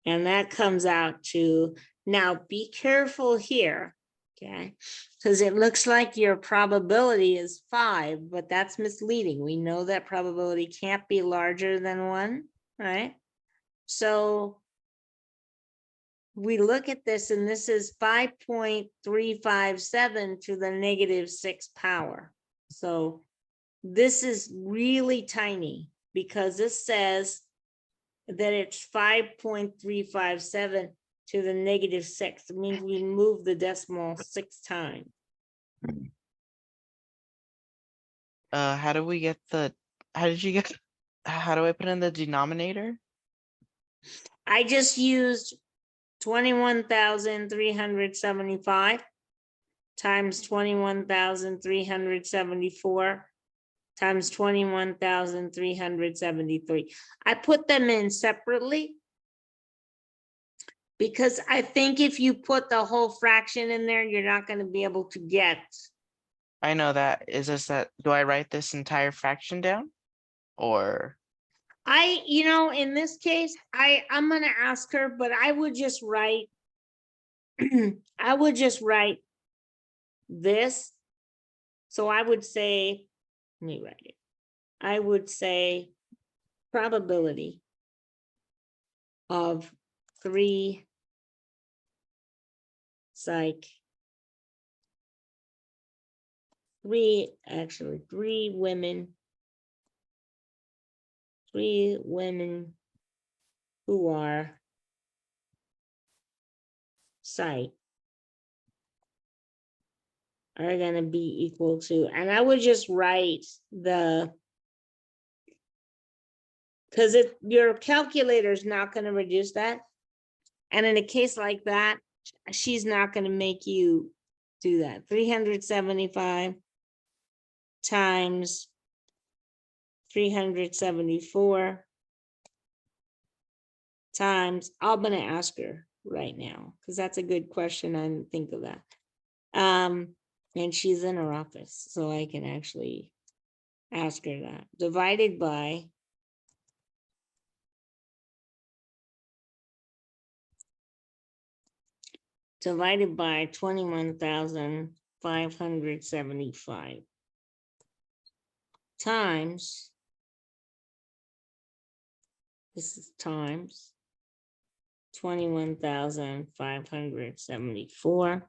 And that comes out to, now be careful here. Okay. Because it looks like your probability is 5, but that's misleading. We know that probability can't be larger than 1, right? So we look at this, and this is 5.357 to the -6 power. So this is really tiny because this says that it's 5.357 to the -6. It means we move the decimal 6 times. How do we get the, how do I put in the denominator? I just used 21,375 times 21,374 times 21,373. I put them in separately because I think if you put the whole fraction in there, you're not going to be able to get. I know that. Is this that, do I write this entire fraction down? Or In this case, I'm going to ask her, but I would just write, I would just write this. So I would say, let me write it. I would say probability of 3 women who are psych are going to be equal to, and I would just write the, because your calculator is not going to reduce that. And in a case like that, she's not going to make you do that. 375 times 374 times, I'm gonna ask her right now, because that's a good question. I didn't think of that. And she's in her office, so I can actually ask her that. Divided by 21,575 times, this is times 21,574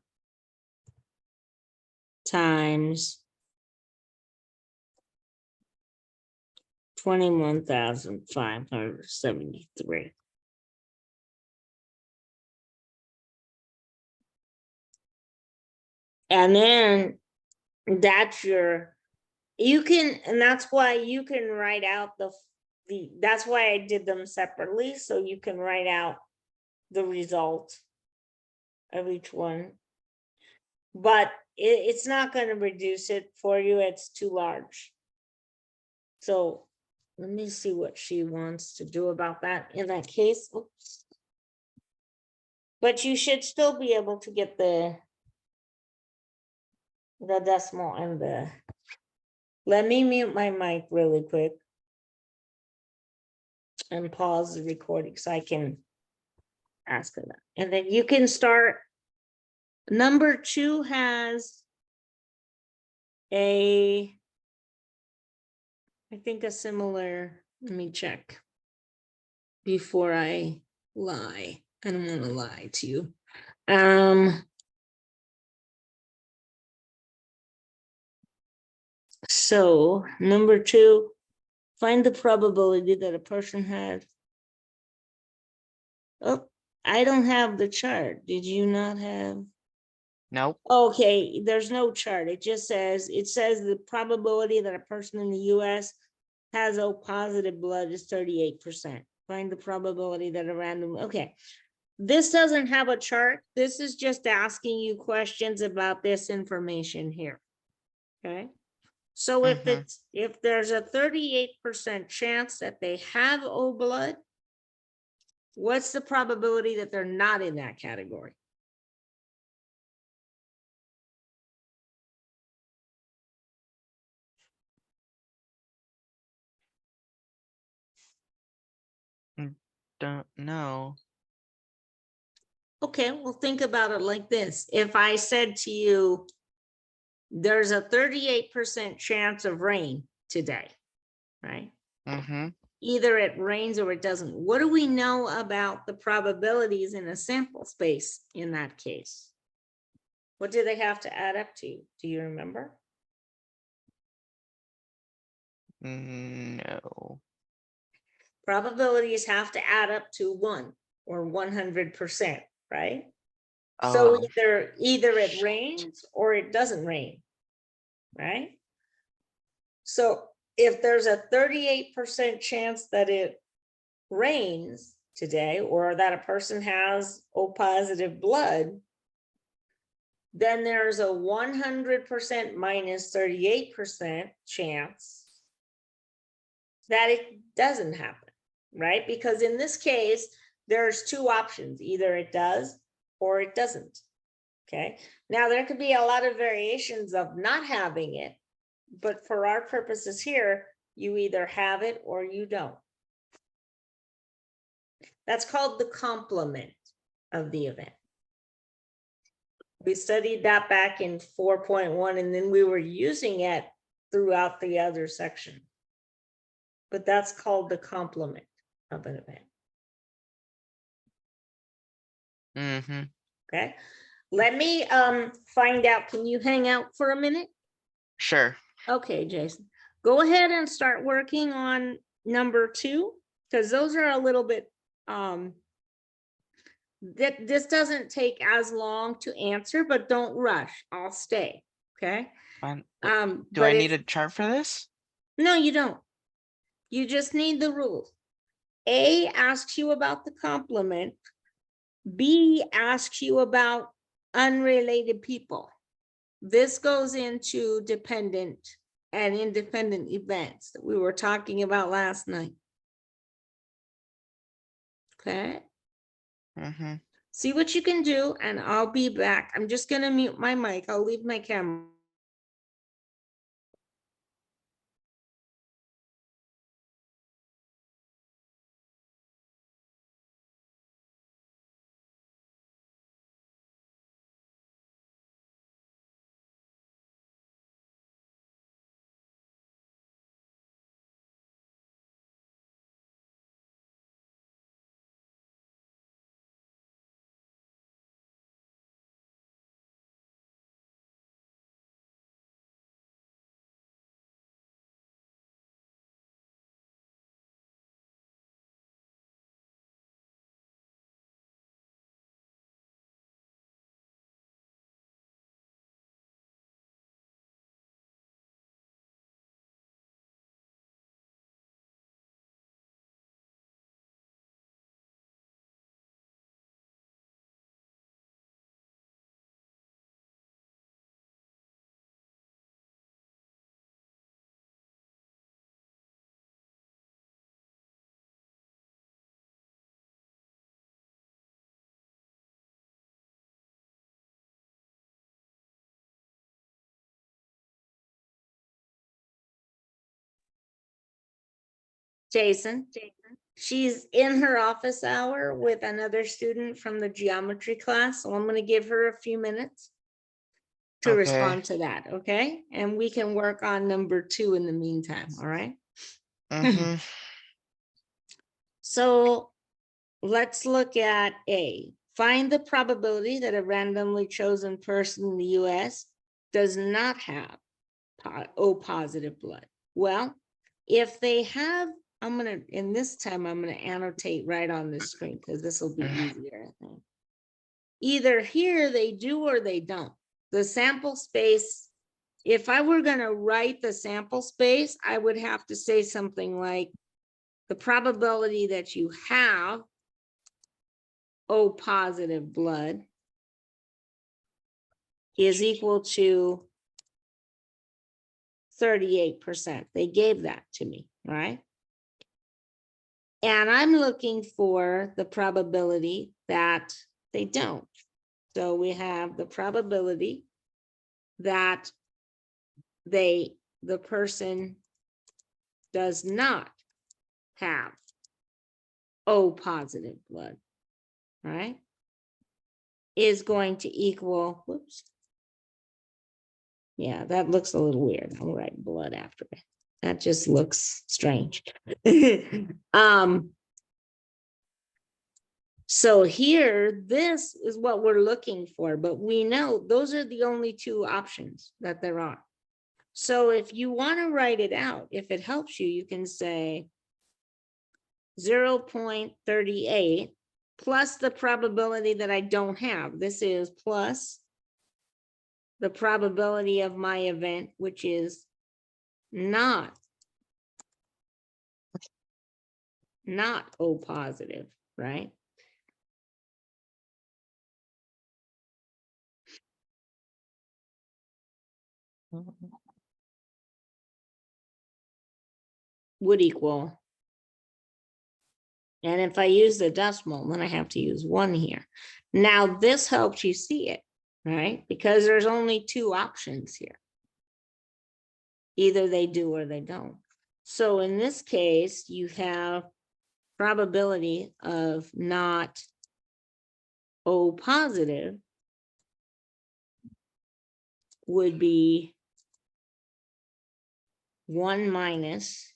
times 21,573. And then that's you can, and that's why you can write out that's why I did them separately, so you can write out the result of each one. But it's not going to reduce it for you, it's too large. So let me see what she wants to do about that in that case. Oops. But you should still be able to get the decimal and the, let me mute my mic really quick and pause the recording so I can ask her that. And then you can start. Number 2 has I think a similar, let me check before I lie. I don't want to lie to you. So number 2, find the probability that a person had. Oh, I don't have the chart. Did you not have? Nope. Okay, there's no chart. It says the probability that a person in the US has O positive blood is 38%. Find the probability that a random, okay. This doesn't have a chart. This is just asking you questions about this information here. Okay. So if there's a 38% chance that they have O blood, what's the probability that they're not in that category? Don't know. Okay, well, think about it like this. If I said to you, there's a 38% chance of rain today, right? Mm-hmm. Either it rains or it doesn't. What do we know about the probabilities in a sample space in that case? What do they have to add up to? Do you remember? No. Probabilities have to add up to 1 or 100%, right? So Oh. either it rains or it doesn't rain, right? So if there's a 38% chance that it rains today, or that a person has O positive blood, then there's a 100% minus 38% chance that it doesn't happen, right? Because in this case, there's 2 options. Either it does or it doesn't, okay? Now, there could be a lot of variations of not having it, but for our purposes here, you either have it or you don't. That's called the complement of the event. We studied that back in 4.1, and then we were using it throughout the other section. But that's called the complement of an event. Mm-hmm. Okay. Let me find out. Can you hang out for a minute? Sure. Okay, Jason. Go ahead and start working on number 2, because those are a little bit this doesn't take as long to answer, but don't rush. I'll stay. Okay. Fine. Do but I need a chart for this? No, you don't. You just need the rules. A asks you about the complement. B asks you about unrelated people. This goes into dependent and independent events that we were talking about last night. Okay. Mm-hmm. See what you can do, and I'll be back. I'm just going to mute my mic. I'll leave my camera. Jason, she's in her office hour with another student from the geometry class. So I'm going to give her a few minutes to Okay. respond to that. Okay. And we can work on number 2 in the meantime. All right. Mm-hmm. So let's look at A. Find the probability that a randomly chosen person in the US does not have O positive blood. Well, if they have, I'm going to, in this time, I'm going to annotate right on the screen because this will be easier, I think. Either here they do or they don't. The sample space, if I were going to write the sample space, I would have to say something like the probability that you have O positive blood is equal to 38%. They gave that to me, right? And I'm looking for the probability that they don't. So we have the probability that the person does not have O positive blood, right? Is going to equal, whoops. Yeah, that looks a little weird. I'll write blood after it. That just looks strange. So here, this is what we're looking for, but we know those are the only 2 options that there are. So if you want to write it out, if it helps you, you can say 0.38 plus the probability that I don't have. This is plus the probability of my event, which is not O positive, right? Would equal. And if I use the decimal, then I have to use 1 here. Now this helps you see it, right? Because there's only 2 options here. Either they do or they don't. So in this case, you have probability of not O positive would be 1 minus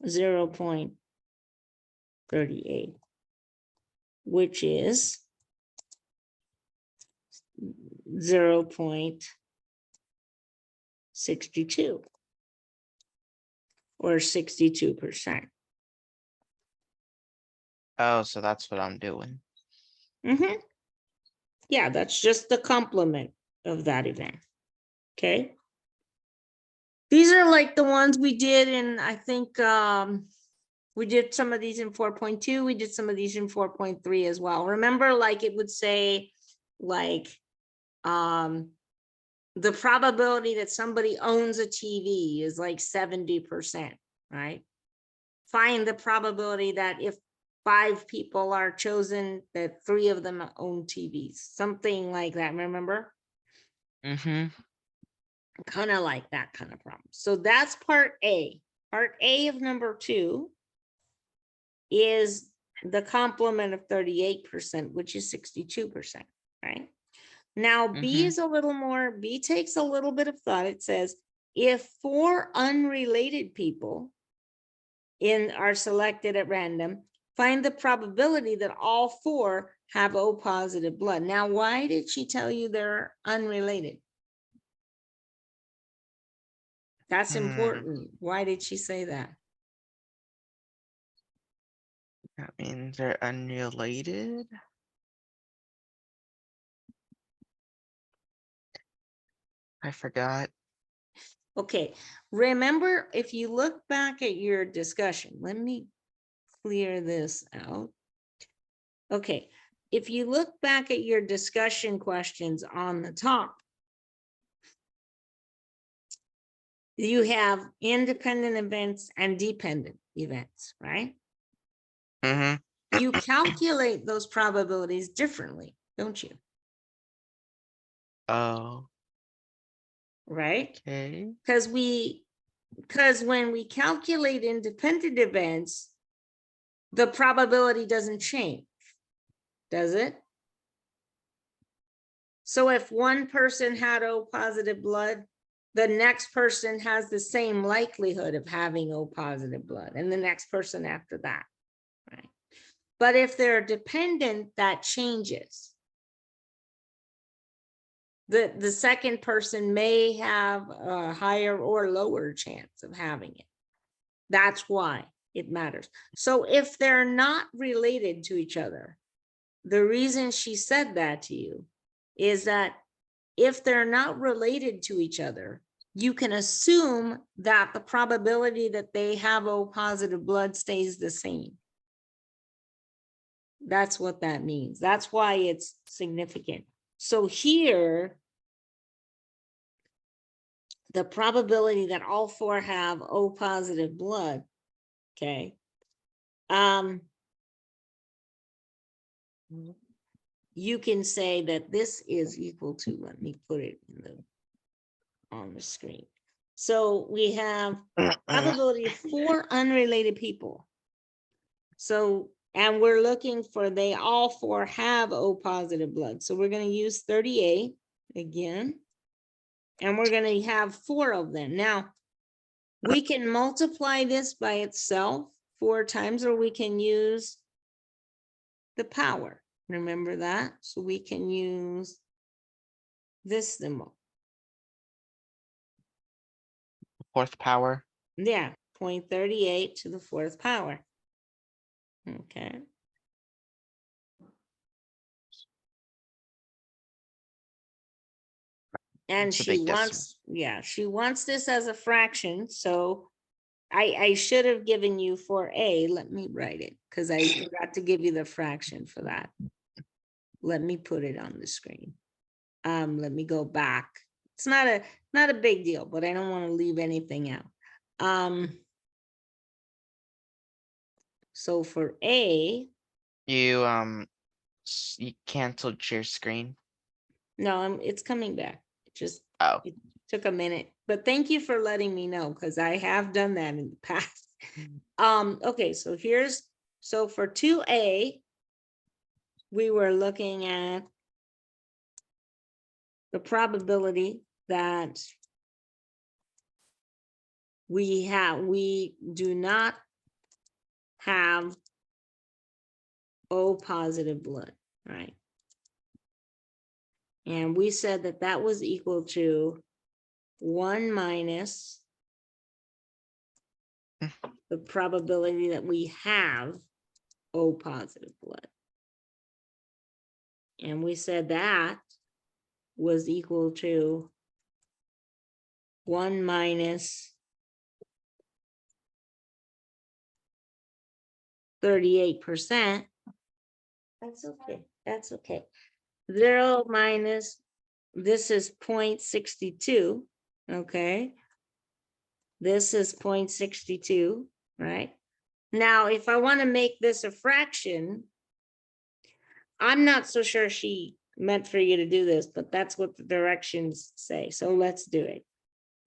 0.38, which is 0.62 or 62%. Oh, so that's what I'm doing. Mm-hmm. Yeah, that's just the complement of that event. Okay. These are like the ones we did in, I think, we did some of these in 4.2. We did some of these in 4.3 as well. Remember, like it would say, like, the probability that somebody owns a TV is like 70%, right? Find the probability that if 5 people are chosen, that 3 of them own TVs, something like that, remember? Mm-hmm. Kind of like that kind of problem. So that's part A. Part A of number 2 is the complement of 38%, which is 62%, right? Now, B Mm-hmm. is a little more, B takes a little bit of thought. It says, if 4 unrelated people are selected at random, find the probability that all 4 have O positive blood. Now, why did she tell you they're unrelated? That's important. Why did she say that? That means they're unrelated. I forgot. Okay, remember, if you look back at your discussion, let me clear this out. Okay, if you look back at your discussion questions on the top, you have independent events and dependent events, right? Mm-hmm. You calculate those probabilities differently, don't you? Oh, Right? okay. Because when we calculate independent events, the probability doesn't change, does it? So if one person had O positive blood, the next person has the same likelihood of having O positive blood, and the next person after that, right? But if they're dependent, that changes. The second person may have a higher or lower chance of having it. That's why it matters. So if they're not related to each other, the reason she said that to you is that if they're not related to each other, you can assume that the probability that they have O positive blood stays the same. That's what that means. That's why it's significant. So here, the probability that all 4 have O positive blood, okay, you can say that this is equal to, let me put it on the screen. So we have probability of 4 unrelated people. So, and we're looking for they all 4 have O positive blood. So we're going to use 38 again, and we're going to have 4 of them. Now, we can multiply this by itself 4 times, or we can use the power. Remember that? So we can use this symbol. 4th power. Yeah, 0.38 to the 4th power. Okay. And It's a she big decimal. wants, yeah, she wants this as a fraction. So I should have given you for A. Let me write it because I forgot to give you the fraction for that. Let me put it on the screen. Let me go back. It's not a big deal, but I don't want to leave anything out. So for A, You you canceled your screen. no, it's coming back. Oh. It took a minute, but thank you for letting me know because I have done that in the past. Okay, so for 2A, we were looking at the probability that we do not have O positive blood, right? And we said that that was equal to 1 minus the probability that we have O positive blood. And we said that was equal to 1 minus 38%. That's okay. That's okay. 0 minus this is 0.62, okay? This is 0.62, right? Now, if I want to make this a fraction, I'm not so sure she meant for you to do this, but that's what the directions say. So let's do it.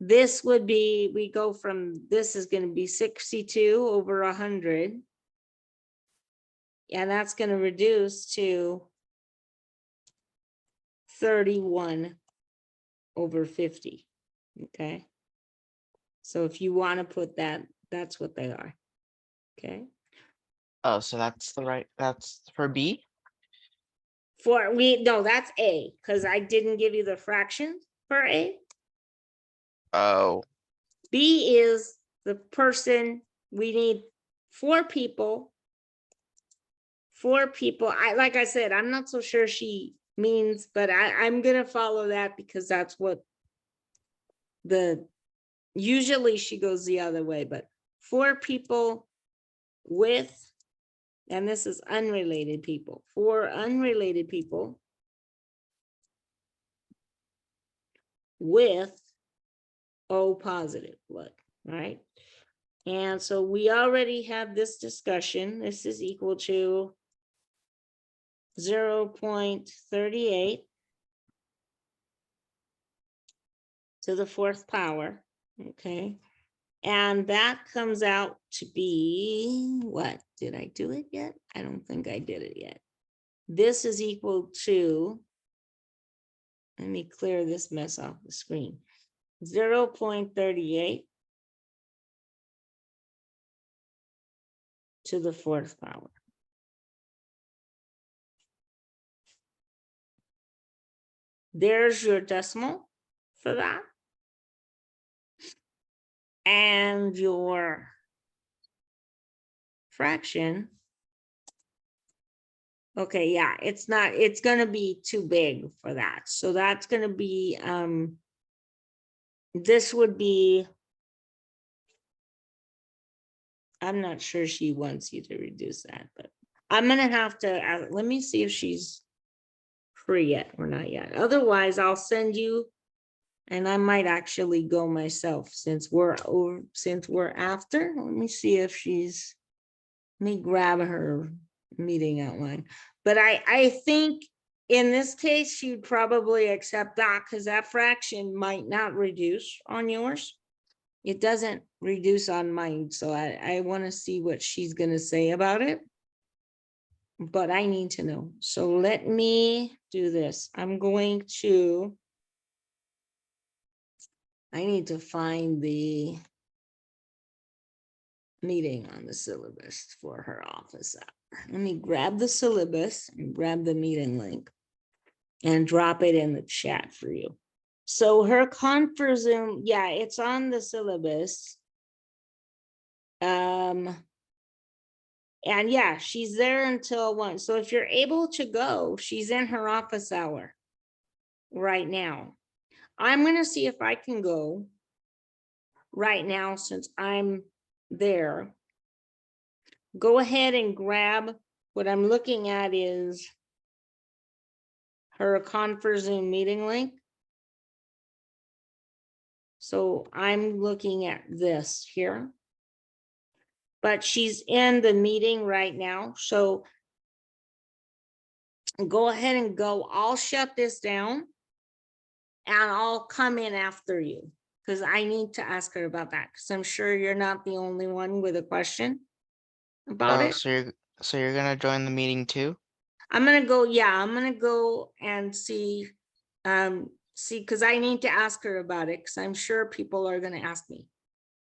This would be, we go from, this is going to be 62 over 100. And that's going to reduce to 31 over 50. Okay. So if you want to put that, that's what they are. Okay. Oh, so that's that's for B? No, that's A, because I didn't give you the fraction for A. Oh. B is the person, we need 4 people. 4 people. Like I said, I'm not so sure she means, but I'm gonna follow that because that's what usually she goes the other way, but 4 people with, and this is unrelated people, 4 unrelated people with O positive blood, right? And so we already have this discussion. This is equal to 0.38 to the 4th power, okay? And that comes out to be, what? Did I do it yet? I don't think I did it yet. This is equal to, let me clear this mess off the screen, 0.38 to the 4th power. There's your decimal for that. And your fraction. Okay, yeah, it's going to be too big for that. So that's going to be, this would be, I'm not sure she wants you to reduce that, but I'm going to have to, let me see if she's free yet or not yet. Otherwise, I'll send you, and I might actually go myself since we're after. Let me see if she's, let me grab her meeting outline. But I think in this case, she'd probably accept that because that fraction might not reduce on yours. It doesn't reduce on mine. So I want to see what she's going to say about it. But I need to know. So let me do this. I need to find the meeting on the syllabus for her office hour. Let me grab the syllabus and grab the meeting link and drop it in the chat for you. So her conference Zoom, yeah, it's on the syllabus. And yeah, she's there until 1. So if you're able to go, she's in her office hour right now. I'm going to see if I can go right now since I'm there. Go ahead and grab what I'm looking at is her conference Zoom meeting link. So I'm looking at this here, but she's in the meeting right now. So go ahead and go. I'll shut this down and I'll come in after you because I need to ask her about that because I'm sure you're not the only one with a question about it. So you're gonna join the meeting too? I'm gonna go, yeah, I'm gonna go and see, because I need to ask her about it because I'm sure people are gonna ask me.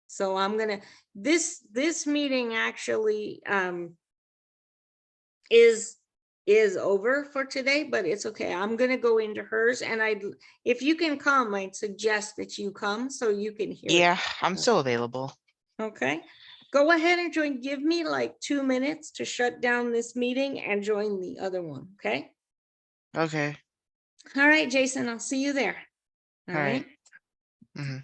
So I'm gonna, this meeting actually is over for today, but it's okay. I'm gonna go into hers, and if you can come, I'd suggest that you come so you can hear. Yeah, I'm still available. Okay, go ahead and join. Give me like 2 minutes to shut down this meeting and join the other one. Okay. Okay. All right, Jason, I'll see you there. All right. Mm-hmm.